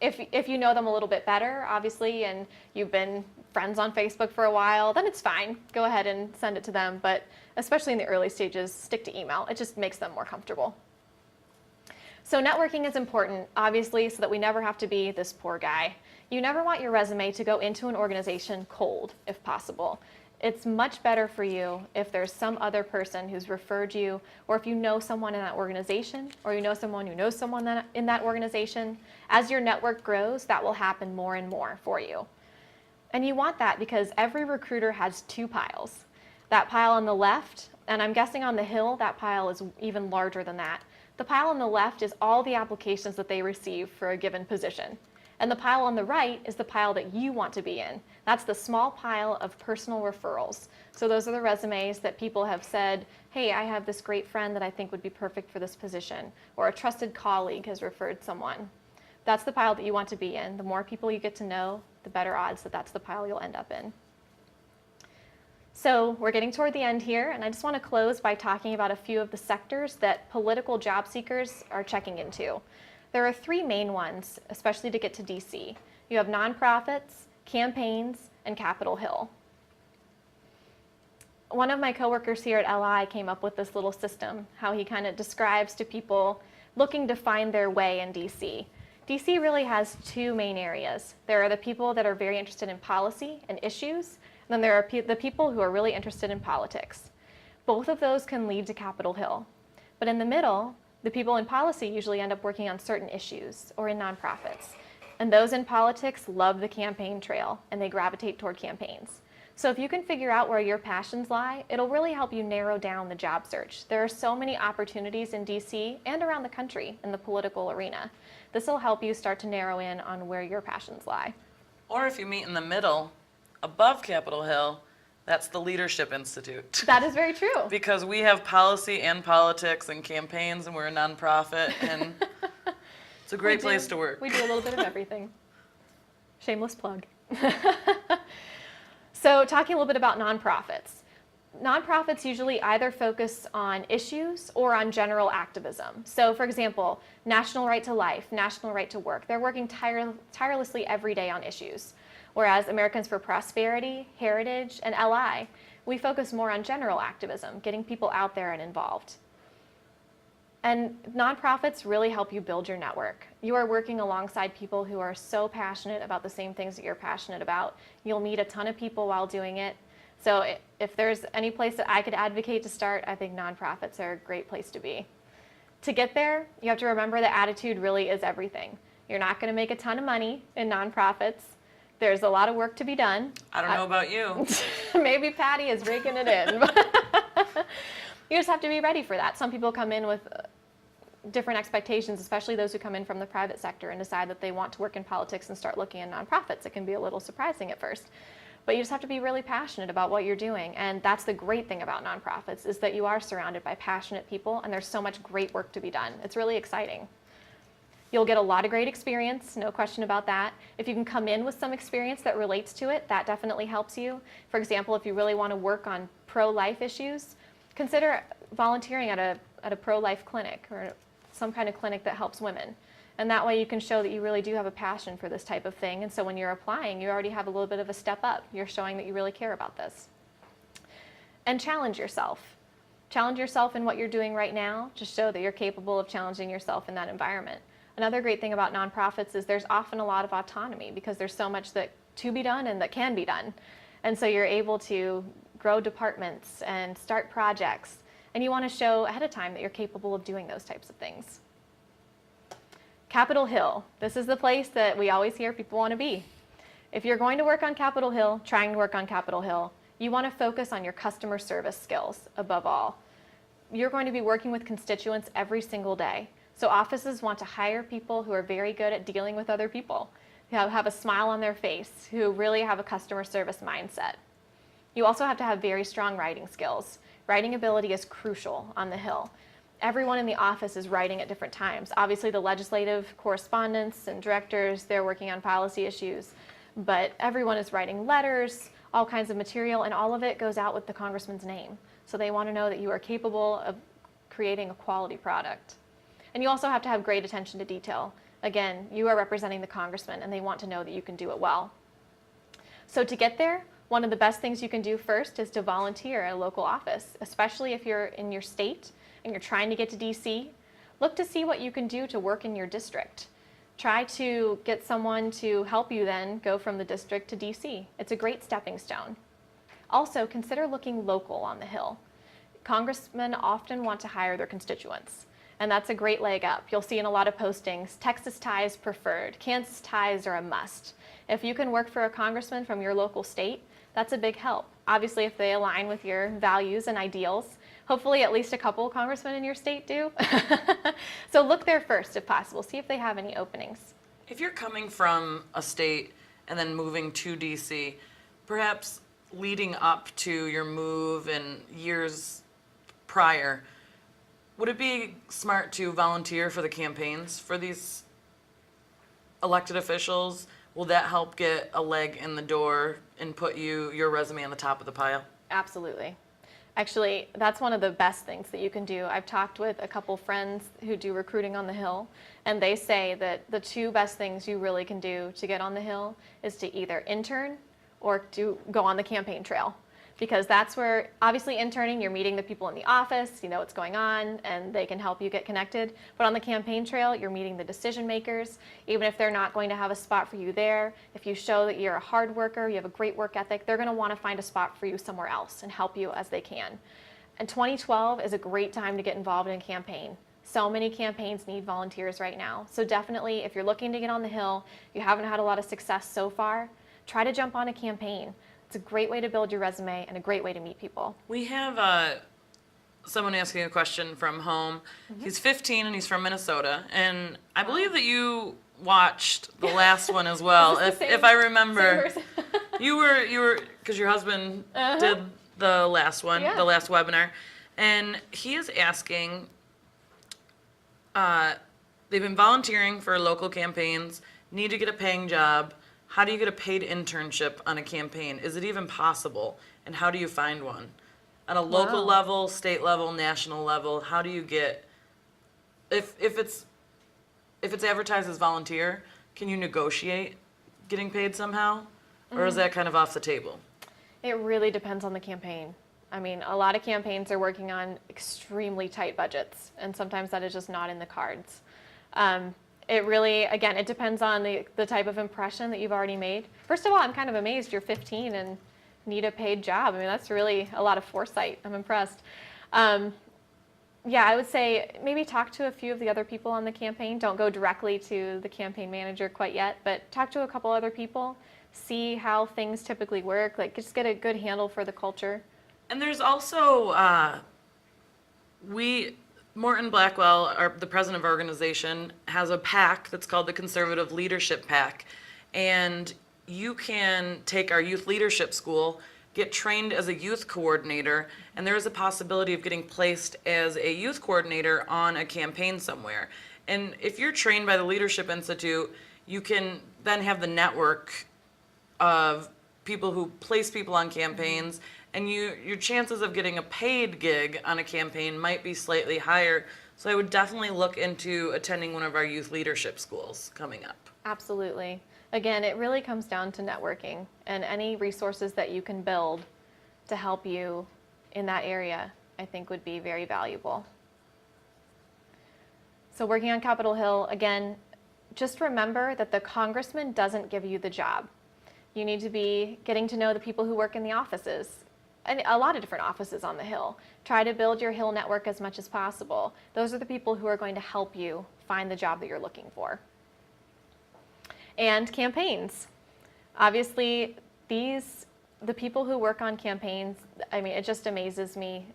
If you know them a little bit better, obviously, and you've been friends on Facebook for a while, then it's fine. Go ahead and send it to them. But especially in the early stages, stick to email. It just makes them more comfortable. So networking is important, obviously, so that we never have to be this poor guy. You never want your resume to go into an organization cold, if possible. It's much better for you if there's some other person who's referred you, or if you know someone in that organization, or you know someone who knows someone in that organization. As your network grows, that will happen more and more for you. And you want that because every recruiter has two piles. That pile on the left, and I'm guessing on the Hill, that pile is even larger than that. The pile on the left is all the applications that they receive for a given position. And the pile on the right is the pile that you want to be in. That's the small pile of personal referrals. So those are the resumes that people have said, hey, I have this great friend that I think would be perfect for this position, or a trusted colleague has referred someone. That's the pile that you want to be in. The more people you get to know, the better odds that that's the pile you'll end up in. So we're getting toward the end here, and I just want to close by talking about a few of the sectors that political job seekers are checking into. There are three main ones, especially to get to DC. You have nonprofits, campaigns, and Capitol Hill. One of my coworkers here at LI came up with this little system, how he kind of describes to people looking to find their way in DC. DC really has two main areas. There are the people that are very interested in policy and issues, and then there are the people who are really interested in politics. Both of those can lead to Capitol Hill. But in the middle, the people in policy usually end up working on certain issues or in nonprofits. And those in politics love the campaign trail, and they gravitate toward campaigns. So if you can figure out where your passions lie, it'll really help you narrow down the job search. There are so many opportunities in DC and around the country in the political arena. This will help you start to narrow in on where your passions lie. Or if you meet in the middle, above Capitol Hill, that's the Leadership Institute. That is very true. Because we have policy and politics and campaigns, and we're a nonprofit, and it's a great place to work. We do a little bit of everything. Shameless plug. So talking a little bit about nonprofits. Nonprofits usually either focus on issues or on general activism. So for example, National Right to Life, National Right to Work, they're working tirelessly every day on issues. Whereas Americans for Prosperity, Heritage, and LI, we focus more on general activism, getting people out there and involved. And nonprofits really help you build your network. You are working alongside people who are so passionate about the same things that you're passionate about. You'll meet a ton of people while doing it. So if there's any place that I could advocate to start, I think nonprofits are a great place to be. To get there, you have to remember that attitude really is everything. You're not going to make a ton of money in nonprofits. There's a lot of work to be done. I don't know about you. Maybe Patty is raking it in. You just have to be ready for that. Some people come in with different expectations, especially those who come in from the private sector and decide that they want to work in politics and start looking at nonprofits. It can be a little surprising at first. But you just have to be really passionate about what you're doing. And that's the great thing about nonprofits, is that you are surrounded by passionate people, and there's so much great work to be done. It's really exciting. You'll get a lot of great experience, no question about that. If you can come in with some experience that relates to it, that definitely helps you. For example, if you really want to work on pro-life issues, consider volunteering at a pro-life clinic or some kind of clinic that helps women. And that way you can show that you really do have a passion for this type of thing. And so when you're applying, you already have a little bit of a step up. You're showing that you really care about this. And challenge yourself. Challenge yourself in what you're doing right now to show that you're capable of challenging yourself in that environment. Another great thing about nonprofits is there's often a lot of autonomy because there's so much that to be done and that can be done. And so you're able to grow departments and start projects, and you want to show ahead of time that you're capable of doing those types of things. Capitol Hill. This is the place that we always hear people want to be. If you're going to work on Capitol Hill, trying to work on Capitol Hill, you want to focus on your customer service skills above all. You're going to be working with constituents every single day. So offices want to hire people who are very good at dealing with other people, who have a smile on their face, who really have a customer service mindset. You also have to have very strong writing skills. Writing ability is crucial on the Hill. Everyone in the office is writing at different times. Obviously the legislative correspondents and directors, they're working on policy issues, but everyone is writing letters, all kinds of material, and all of it goes out with the congressman's name. So they want to know that you are capable of creating a quality product. And you also have to have great attention to detail. Again, you are representing the congressman and they want to know that you can do it well. So to get there, one of the best things you can do first is to volunteer at a local office, especially if you're in your state and you're trying to get to DC. Look to see what you can do to work in your district. Try to get someone to help you then go from the district to DC. It's a great stepping stone. Also, consider looking local on the Hill. Congressmen often want to hire their constituents, and that's a great leg up. You'll see in a lot of postings, Texas ties preferred, Kansas ties are a must. If you can work for a congressman from your local state, that's a big help. Obviously, if they align with your values and ideals, hopefully at least a couple congressmen in your state do. So look there first if possible, see if they have any openings. If you're coming from a state and then moving to DC, perhaps leading up to your move and years prior, would it be smart to volunteer for the campaigns for these elected officials? Will that help get a leg in the door and put your resume on the top of the pile? Absolutely. Actually, that's one of the best things that you can do. I've talked with a couple friends who do recruiting on the Hill, and they say that the two best things you really can do to get on the Hill is to either intern or to go on the campaign trail. Because that's where, obviously interning, you're meeting the people in the office, you know what's going on, and they can help you get connected. But on the campaign trail, you're meeting the decision makers, even if they're not going to have a spot for you there. If you show that you're a hard worker, you have a great work ethic, they're gonna wanna find a spot for you somewhere else and help you as they can. And 2012 is a great time to get involved in a campaign. So many campaigns need volunteers right now. So definitely, if you're looking to get on the Hill, you haven't had a lot of success so far, try to jump on a campaign. It's a great way to build your resume and a great way to meet people. We have someone asking a question from home. Mm-hmm. He's 15 and he's from Minnesota, and I believe that you watched the last one as well. if I remember, you were because your husband did the last one, the last webinar, and he is asking. They've been volunteering for local campaigns, need to get a paying job. How do you get a paid internship on a campaign? Is it even possible? And how do you find one? On a local level, state level, national level, how do you get, if it's advertised as volunteer, can you negotiate getting paid somehow? Or is that kind of off the table? It really depends on the campaign. I mean, a lot of campaigns are working on extremely tight budgets, and sometimes that is just not in the cards. It really, again, it depends on the type of impression that you've already made. First of all, I'm kind of amazed you're 15 and need a paid job. I mean, that's really a lot of foresight. I'm impressed. Yeah, I would say maybe talk to a few of the other people on the campaign. Don't go directly to the campaign manager quite yet, but talk to a couple other people. See how things typically work. Like, just get a good handle for the culture. And there's also, Morton Blackwell, the president of our organization, has a PAC that's called the Conservative Leadership PAC. And you can take our youth leadership school, get trained as a youth coordinator, and there is a possibility of getting placed as a youth coordinator on a campaign somewhere. And if you're trained by the Leadership Institute, you can then have the network of people who place people on campaigns, and your chances of getting a paid gig on a campaign might be slightly higher. So I would definitely look into attending one of our youth leadership schools coming up. Absolutely. Again, it really comes down to networking and any resources that you can build to help you in that area. I think would be very valuable. So working on Capitol Hill, again, just remember that the congressman doesn't give you the job. You need to be getting to know the people who work in the offices, and a lot of different offices on the Hill. Try to build your Hill network as much as possible. Those are the people who are going to help you find the job that you're looking for. And campaigns. Obviously, the people who work on campaigns, I mean, it just amazes me,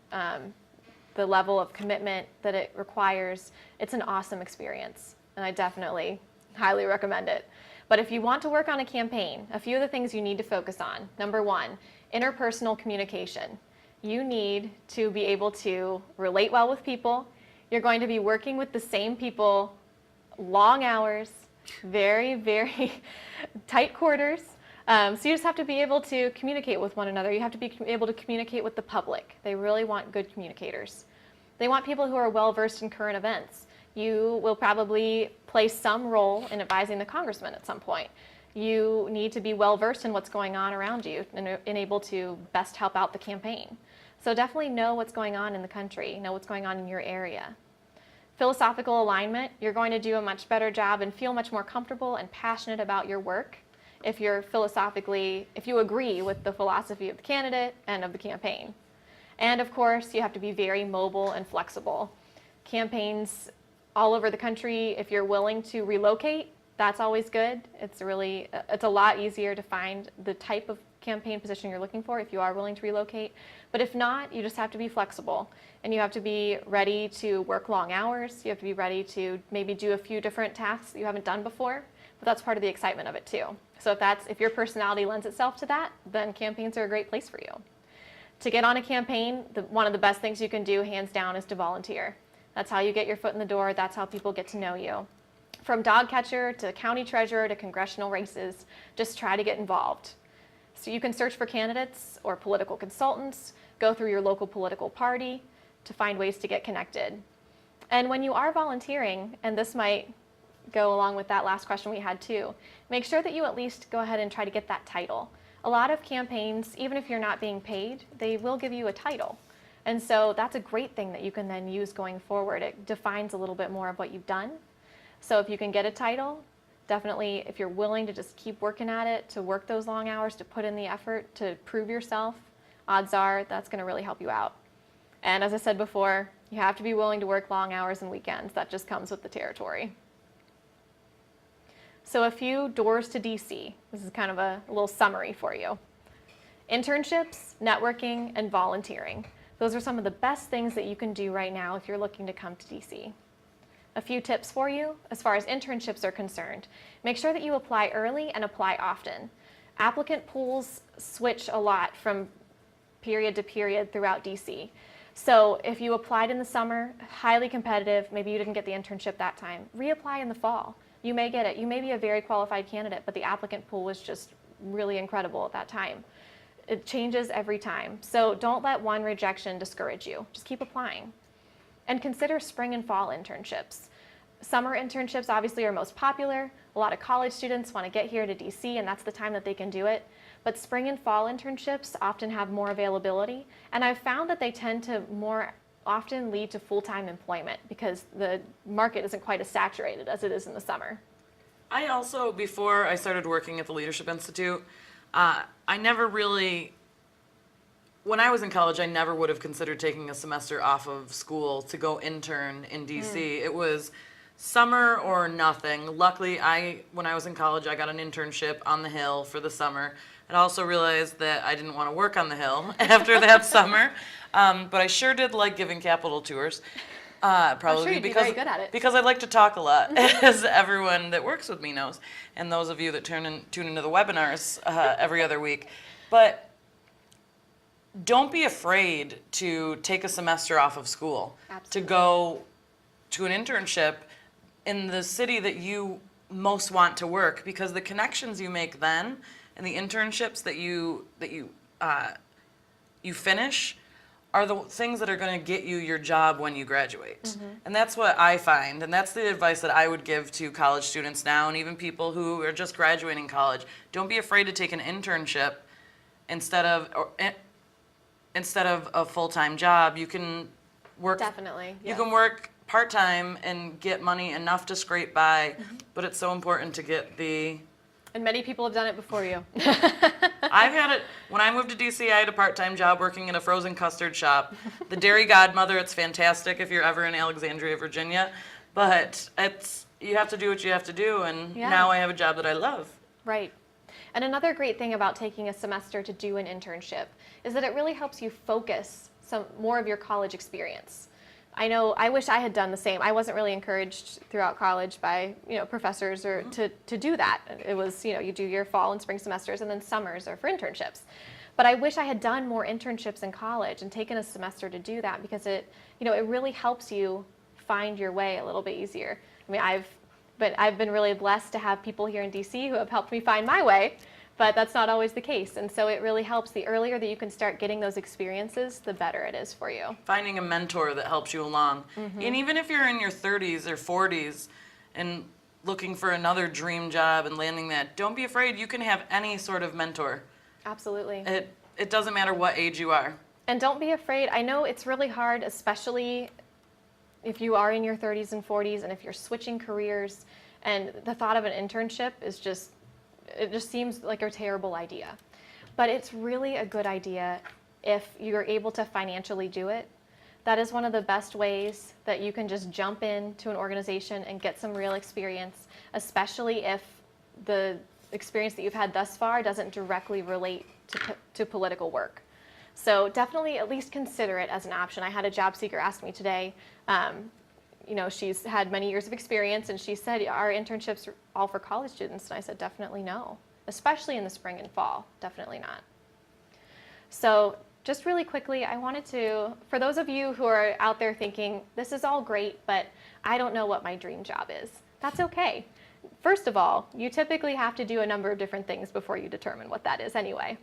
the level of commitment that it requires. It's an awesome experience, and I definitely highly recommend it. But if you want to work on a campaign, a few of the things you need to focus on. Number one, interpersonal communication. You need to be able to relate well with people. You're going to be working with the same people, long hours, very, very tight quarters. So you just have to be able to communicate with one another. You have to be able to communicate with the public. They really want good communicators. They want people who are well versed in current events. You will probably play some role in advising the congressman at some point. You need to be well versed in what's going on around you and able to best help out the campaign. So definitely know what's going on in the country, know what's going on in your area. Philosophical alignment, you're going to do a much better job and feel much more comfortable and passionate about your work if you agree with the philosophy of the candidate and of the campaign. And of course, you have to be very mobile and flexible. Campaigns all over the country, if you're willing to relocate, that's always good. It's a lot easier to find the type of campaign position you're looking for if you are willing to relocate. But if not, you just have to be flexible, and you have to be ready to work long hours. You have to be ready to maybe do a few different tasks that you haven't done before, but that's part of the excitement of it too. So if your personality lends itself to that, then campaigns are a great place for you. To get on a campaign, one of the best things you can do, hands down, is to volunteer. That's how you get your foot in the door. That's how people get to know you. From dog catcher to county treasurer to congressional races, just try to get involved. So you can search for candidates or political consultants, go through your local political party to find ways to get connected. And when you are volunteering, and this might go along with that last question we had too, make sure that you at least go ahead and try to get that title. A lot of campaigns, even if you're not being paid, they will give you a title. And so that's a great thing that you can then use going forward. It defines a little bit more of what you've done. So if you can get a title, definitely, if you're willing to just keep working at it, to work those long hours, to put in the effort, to prove yourself, odds are that's going to really help you out. And as I said before, you have to be willing to work long hours and weekends. That just comes with the territory. So a few doors to DC. This is kind of a little summary for you. Internships, networking, and volunteering. Those are some of the best things that you can do right now if you're looking to come to DC. A few tips for you as far as internships are concerned. Make sure that you apply early and apply often. Applicant pools switch a lot from period to period throughout DC. So if you applied in the summer, highly competitive, maybe you didn't get the internship that time, reapply in the fall. You may get it. You may be a very qualified candidate, but the applicant pool was just really incredible at that time. It changes every time. So don't let one rejection discourage you. Just keep applying. And consider spring and fall internships. Summer internships obviously are most popular. A lot of college students want to get here to DC, and that's the time that they can do it. But spring and fall internships often have more availability, and I've found that they tend to more often lead to full-time employment because the market isn't quite as saturated as it is in the summer. I also, before I started working at the Leadership Institute, when I was in college, I never would have considered taking a semester off of school to go intern in DC. It was summer or nothing. Luckily, when I was in college, I got an internship on the Hill for the summer. I also realized that I didn't want to work on the Hill after that summer, but I sure did like giving Capitol tours. Probably sure you'd be very good at it. Because I like to talk a lot, as everyone that works with me knows, and those of you that tune into the webinars every other week. But don't be afraid to take a semester off of school. Absolutely. To go to an internship in the city that you most want to work, because the connections you make then and the internships that you finish are the things that are going to get you your job when you graduate. Mm-hmm. And that's what I find, and that's the advice that I would give to college students now, and even people who are just graduating college. Don't be afraid to take an internship instead of a full-time job, you can work. Definitely. You Yes. can work part-time and get money enough to scrape by, but it's so important to get the. And many people have done it before you. I've had it, when I moved to DC, I had a part-time job working in a frozen custard shop. The Dairy Godmother, it's fantastic if you're ever in Alexandria, Virginia, but you have to do what you have to do, and Yeah. now I have a job that I love. Right. And another great thing about taking a semester to do an internship is that it really helps you focus some more of your college experience. I wish I had done the same. I wasn't really encouraged throughout college by, professors or to do that. It was, you do your fall and spring semesters and then summers are for internships. But I wish I had done more internships in college and taken a semester to do that because it really helps you find your way a little bit easier. I mean, I've been really blessed to have people here in DC who have helped me find my way, but that's not always the case. And so it really helps. The earlier that you can start getting those experiences, the better it is for you. Finding a mentor that helps you along. And even if you're in your 30s or 40s and looking for another dream job and landing that, don't be afraid. You can have any sort of mentor. Absolutely. It doesn't matter what age you are. And don't be afraid. I know it's really hard, especially if you are in your 30s and 40s and if you're switching careers, and the thought of an internship it just seems like a terrible idea. But it's really a good idea if you're able to financially do it. That is one of the best ways that you can just jump into an organization and get some real experience, especially if the experience that you've had thus far doesn't directly relate to political work. So definitely at least consider it as an option. I had a job seeker ask me today, she's had many years of experience, and she said, are internships all for college students? And I said, definitely no, especially in the spring and fall, definitely not. So just really quickly, I wanted to, for those of you who are out there thinking, this is all great, but I don't know what my dream job is, that's okay. First of all, you typically have to do a number of different things before you determine what that is anyway.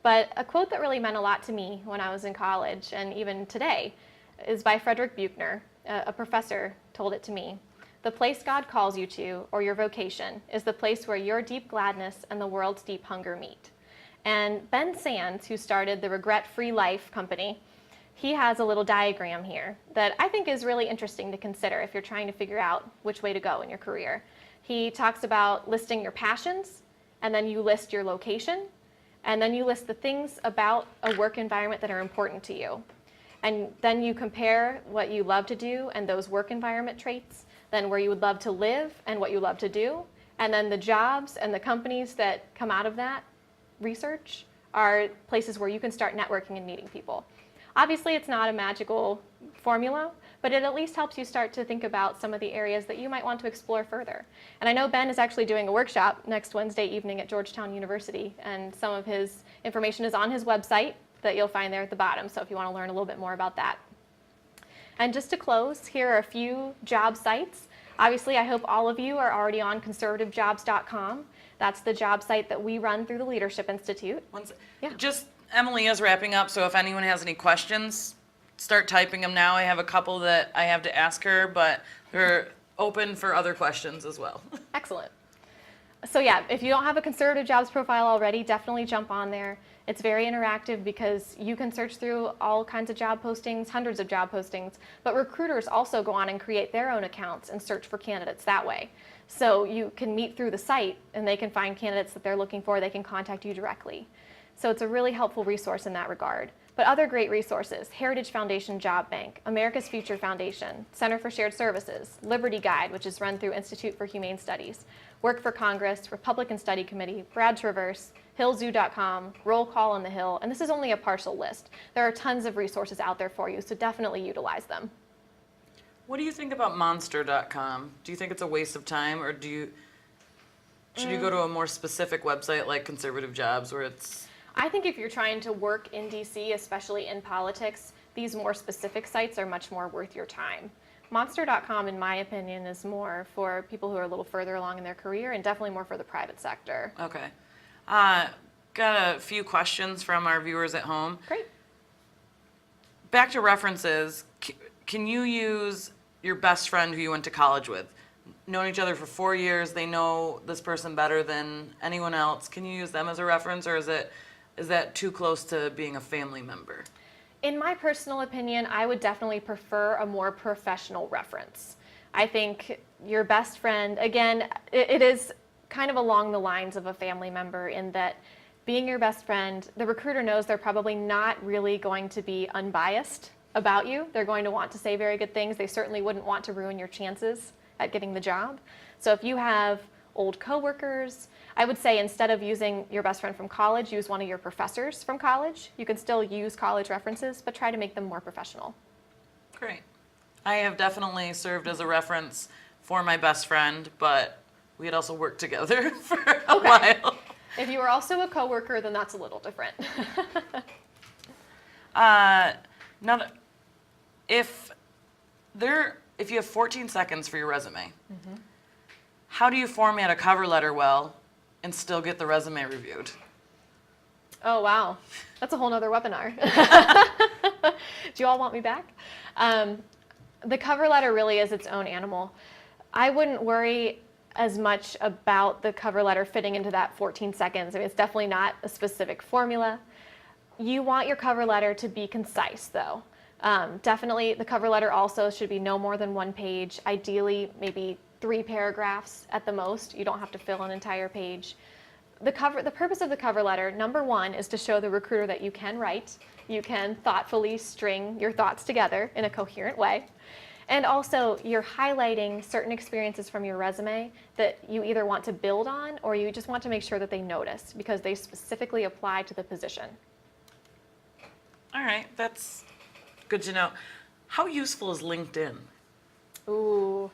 But a quote that really meant a lot to me when I was in college, and even today, is by Frederick Buechner. A professor told it to me. The place God calls you to, or your vocation, is the place where your deep gladness and the world's deep hunger meet. And Ben Sands, who started the Regret-Free Life company, he has a little diagram here that I think is really interesting to consider if you're trying to figure out which way to go in your career. He talks about listing your passions, and then you list your location, and then you list the things about a work environment that are important to you. And then you compare what you love to do and those work environment traits, then where you would love to live and what you love to do, and then the jobs and the companies that come out of that research are places where you can start networking and meeting people. Obviously, it's not a magical formula, but it at least helps you start to think about some of the areas that you might want to explore further. And I know Ben is actually doing a workshop next Wednesday evening at Georgetown University, and some of his information is on his website that you'll find there at the bottom, so if you want to learn a little bit more about that. And just to close, here are a few job sites. Obviously, I hope all of you are already on conservativejobs.com. That's the job site that we run through the Leadership Institute. Yeah. Just, Emily is wrapping up, so if anyone has any questions, start typing them now. I have a couple that I have to ask her, but they're open for other questions as well. Excellent. So yeah, if you don't have a conservative jobs profile already, definitely jump on there. It's very interactive because you can search through all kinds of job postings, hundreds of job postings, but recruiters also go on and create their own accounts and search for candidates that way. So you can meet through the site and they can find candidates that they're looking for, they can contact you directly. So it's a really helpful resource in that regard. But other great resources, Heritage Foundation Job Bank, America's Future Foundation, Center for Shared Services, Liberty Guide, which is run through Institute for Humane Studies, Work for Congress, Republican Study Committee, Brad Traverse, HillZoo.com, Roll Call on the Hill, and this is only a partial list. There are tons of resources out there for you, so definitely utilize them. What do you think about Monster.com? Do you think it's a waste of time, or should you go to a more specific website like Conservative Jobs where it's... I think if you're trying to work in DC, especially in politics, these more specific sites are much more worth your time. Monster.com, in my opinion, is more for people who are a little further along in their career and definitely more for the private sector. Okay. Got a few questions from our viewers at home. Great. Back to references, can you use your best friend who you went to college with? Known each other for 4 years, they know this person better than anyone else. Can you use them as a reference, or is that too close to being a family member? In my personal opinion, I would definitely prefer a more professional reference. I think your best friend, again, it is kind of along the lines of a family member in that being your best friend, the recruiter knows they're probably not really going to be unbiased about you. They're going to want to say very good things. They certainly wouldn't want to ruin your chances at getting the job. So if you have old coworkers, I would say instead of using your best friend from college, use one of your professors from college. You can still use college references, but try to make them more professional. Great. I have definitely served as a reference for my best friend, but we had also worked together for a while. If you were also a coworker, then that's a little different. Now, if you have 14 seconds for your resume, how do you format a cover letter well and still get the resume reviewed? Oh, wow. That's a whole nother webinar. Do you all want me back? The cover letter really is its own animal. I wouldn't worry as much about the cover letter fitting into that 14 seconds. I mean, it's definitely not a specific formula. You want your cover letter to be concise, though. Definitely, the cover letter also should be no more than 1 page, ideally maybe 3 paragraphs at the most. You don't have to fill an entire page. The purpose of the cover letter, number 1, is to show the recruiter that you can write. You can thoughtfully string your thoughts together in a coherent way. And also, you're highlighting certain experiences from your resume that you either want to build on or you just want to make sure that they notice because they specifically apply to the position. All right, that's good to know. How useful is LinkedIn? Ooh.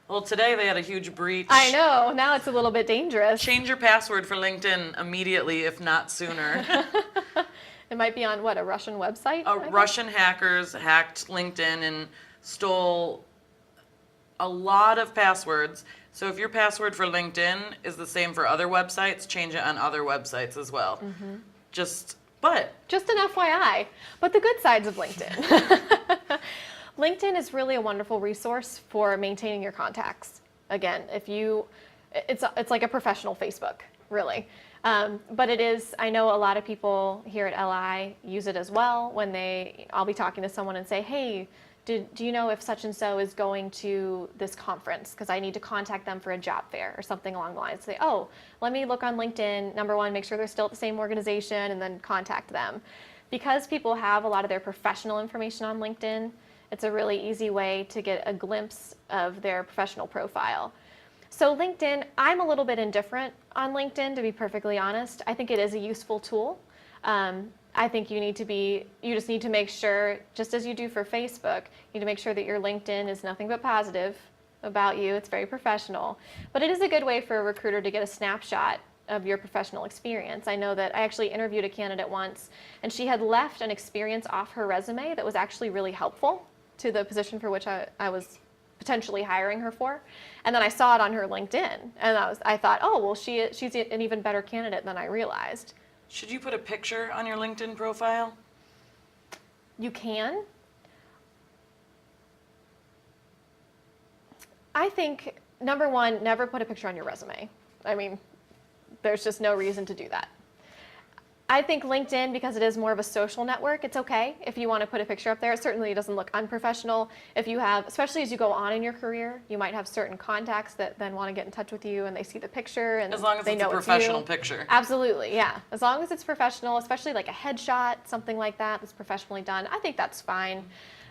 Well, today they had a huge breach. I know. Now it's a little bit dangerous. Change your password for LinkedIn immediately, if not sooner. It might be on, what, a Russian website? Russian hackers hacked LinkedIn and stole a lot of passwords. So if your password for LinkedIn is the same for other websites, change it on other websites as well. Just an FYI. But the good sides of LinkedIn. LinkedIn is really a wonderful resource for maintaining your contacts. Again, it's like a professional Facebook, really. But it is, I know a lot of people here at LI use it as well when I'll be talking to someone and say, hey, do you know if such and so is going to this conference? Because I need to contact them for a job fair or something along the lines. Say, oh, let me look on LinkedIn, number 1, make sure they're still at the same organization, and then contact them. Because people have a lot of their professional information on LinkedIn, it's a really easy way to get a glimpse of their professional profile. So LinkedIn, I'm a little bit indifferent on LinkedIn, to be perfectly honest. I think it is a useful tool. I think you just need to make sure, just as you do for Facebook, you need to make sure that your LinkedIn is nothing but positive about you. It's very professional. But it is a good way for a recruiter to get a snapshot of your professional experience. I know that I actually interviewed a candidate once, and she had left an experience off her resume that was actually really helpful to the position for which I was potentially hiring her for. And then I saw it on her LinkedIn, and I thought, oh, well, she's an even better candidate than I realized. Should you put a picture on your LinkedIn profile? You can. I think, number 1, never put a picture on your resume. I mean, there's just no reason to do that. I think LinkedIn, because it is more of a social network, it's okay if you want to put a picture up there. It certainly doesn't look unprofessional. If you have, especially as you go on in your career, you might have certain contacts that then want to get in touch with you and they see the picture and as long as they it's know a professional picture. Absolutely, yeah. As long as it's professional, especially like a headshot, something like that that's professionally done, I think that's fine.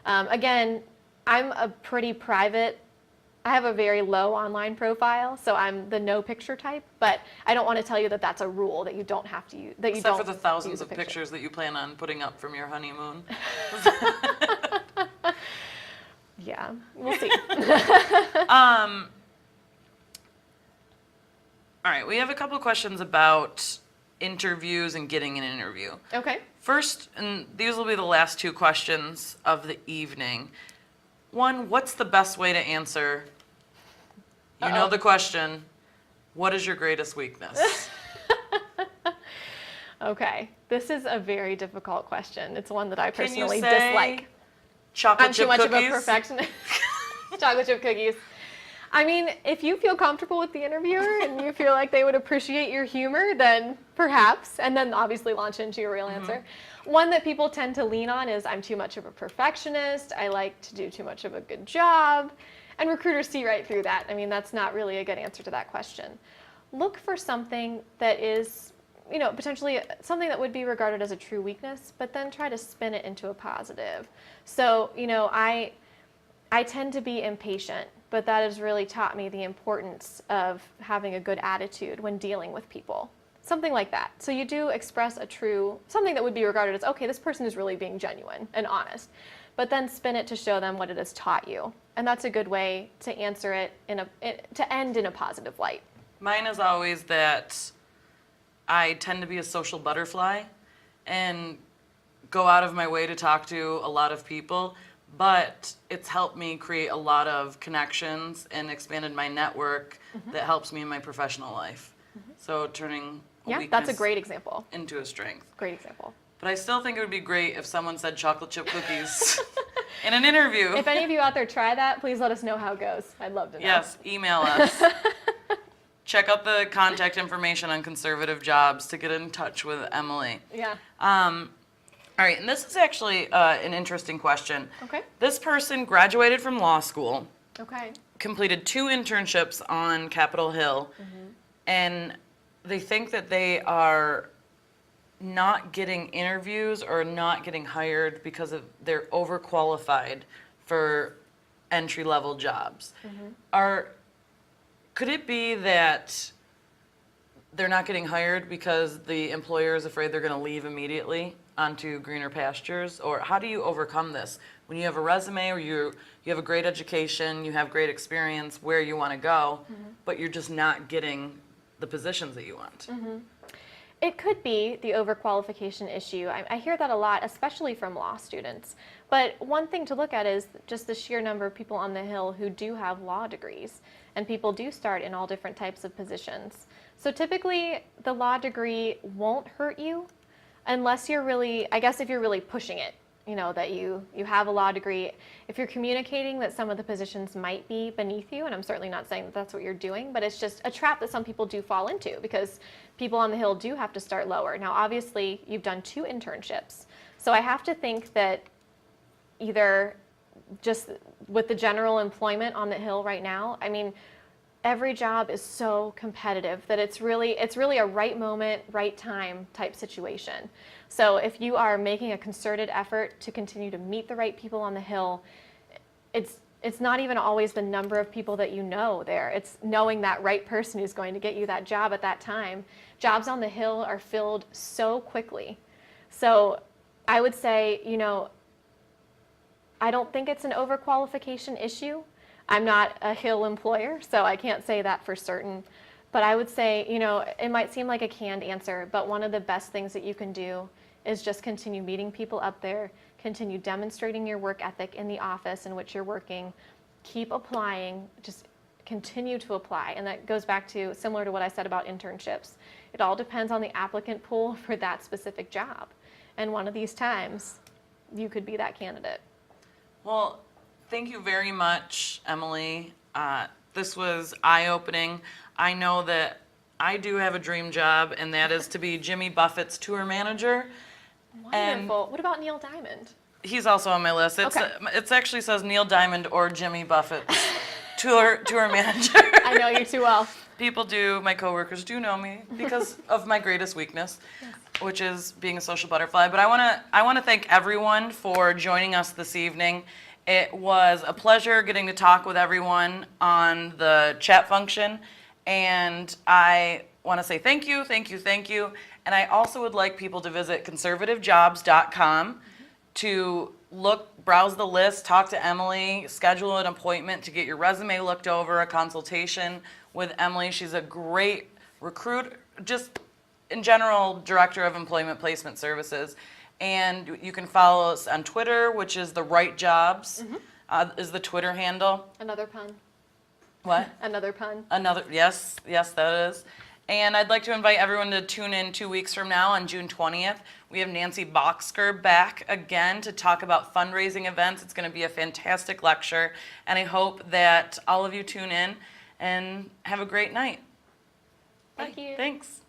Again, I'm a pretty private. I have a very low online profile, so I'm the no picture type, but I don't want to tell you that that's a rule that you don't have to use. Except for the thousands of pictures that you plan on putting up from your honeymoon. Yeah, we'll see. All right, we have a couple of questions about interviews and getting an interview. Okay. First, and these will be the last 2 questions of the evening. 1, what's the best way to answer? You know the question, what is your greatest weakness? Okay, this is a very difficult question. It's one that I personally Can you say dislike. Chocolate I'm chip too much cookies? of a perfectionist. Chocolate chip cookies. I mean, if you feel comfortable with the interviewer and you feel like they would appreciate your humor, then perhaps, and then obviously launch into your real answer. One that people tend to lean on is, I'm too much of a perfectionist, I like to do too much of a good job, and recruiters see right through that. I mean, that's not really a good answer to that question. Look for something that is, potentially something that would be regarded as a true weakness, but then try to spin it into a positive. So, I tend to be impatient, but that has really taught me the importance of having a good attitude when dealing with people. Something like that. So you do express something that would be regarded as, okay, this person is really being genuine and honest, but then spin it to show them what it has taught you. And that's a good way to answer it to end in a positive light. Mine is always that I tend to be a social butterfly and go out of my way to talk to a lot of people, but it's helped me create a lot of connections and expanded my network that helps me in my professional life. So turning a weakness that's a great example. into a strength. Great example. But I still think it would be great if someone said chocolate chip cookies in an interview. If any of you out there try that, please let us know how it goes. I'd love to know. Yes, email us. Check out the contact information on Conservative Jobs to get in touch with Emily. Yeah. All right, and this is actually an interesting question. Okay. This person graduated from law school, Okay. completed 2 internships on Capitol Hill, and they think that they are not getting interviews or not getting hired because they're overqualified for entry-level jobs. Could it be that they're not getting hired because the employer is afraid they're going to leave immediately onto greener pastures? Or how do you overcome this? When you have a resume or you have a great education, you have great experience where you want to go, but you're just not getting the positions that you want. It could be the overqualification issue. I hear that a lot, especially from law students. But one thing to look at is just the sheer number of people on the Hill who do have law degrees. And people do start in all different types of positions. So typically, the law degree won't hurt you unless you're really, I guess if you're really pushing it, that you have a law degree. If you're communicating that some of the positions might be beneath you, and I'm certainly not saying that that's what you're doing, but it's just a trap that some people do fall into because people on the Hill do have to start lower. Now, obviously, you've done 2 internships. So I have to think that either just with the general employment on the Hill right now, I mean, every job is so competitive that it's really a right moment, right time type situation. So if you are making a concerted effort to continue to meet the right people on the Hill, it's not even always the number of people that you know there. It's knowing that right person who's going to get you that job at that time. Jobs on the Hill are filled so quickly. So I would say, I don't think it's an overqualification issue. I'm not a Hill employer, so I can't say that for certain. But I would say, it might seem like a canned answer, but one of the best things that you can do is just continue meeting people up there, continue demonstrating your work ethic in the office in which you're working, keep applying, just continue to apply. And that goes back to similar to what I said about internships. It all depends on the applicant pool for that specific job. And one of these times, you could be that candidate. Well, thank you very much, Emily. This was eye-opening. I know that I do have a dream job, and that is to be Jimmy Buffett's tour manager. Wonderful. What about Neil Diamond? He's also on my list. It actually says Neil Diamond or Jimmy Buffett's tour manager. I know you too well. People do, my coworkers do know me because of my greatest weakness, which is being a social butterfly. But I want to thank everyone for joining us this evening. It was a pleasure getting to talk with everyone on the chat function, and I want to say thank you. And I also would like people to visit conservativejobs.com to browse the list, talk to Emily, schedule an appointment to get your resume looked over, a consultation with Emily. She's a great recruiter, just in general, Director of Employment Placement Services. And you can follow us on Twitter, which is The Right Jobs, is the Twitter handle. Another pun. What? Another pun. Yes, that is. And I'd like to invite everyone to tune in 2 weeks from now on June 20th. We have Nancy Boxker back again to talk about fundraising events. It's going to be a fantastic lecture, and I hope that all of you tune in and have a great night. Thank you. Thanks.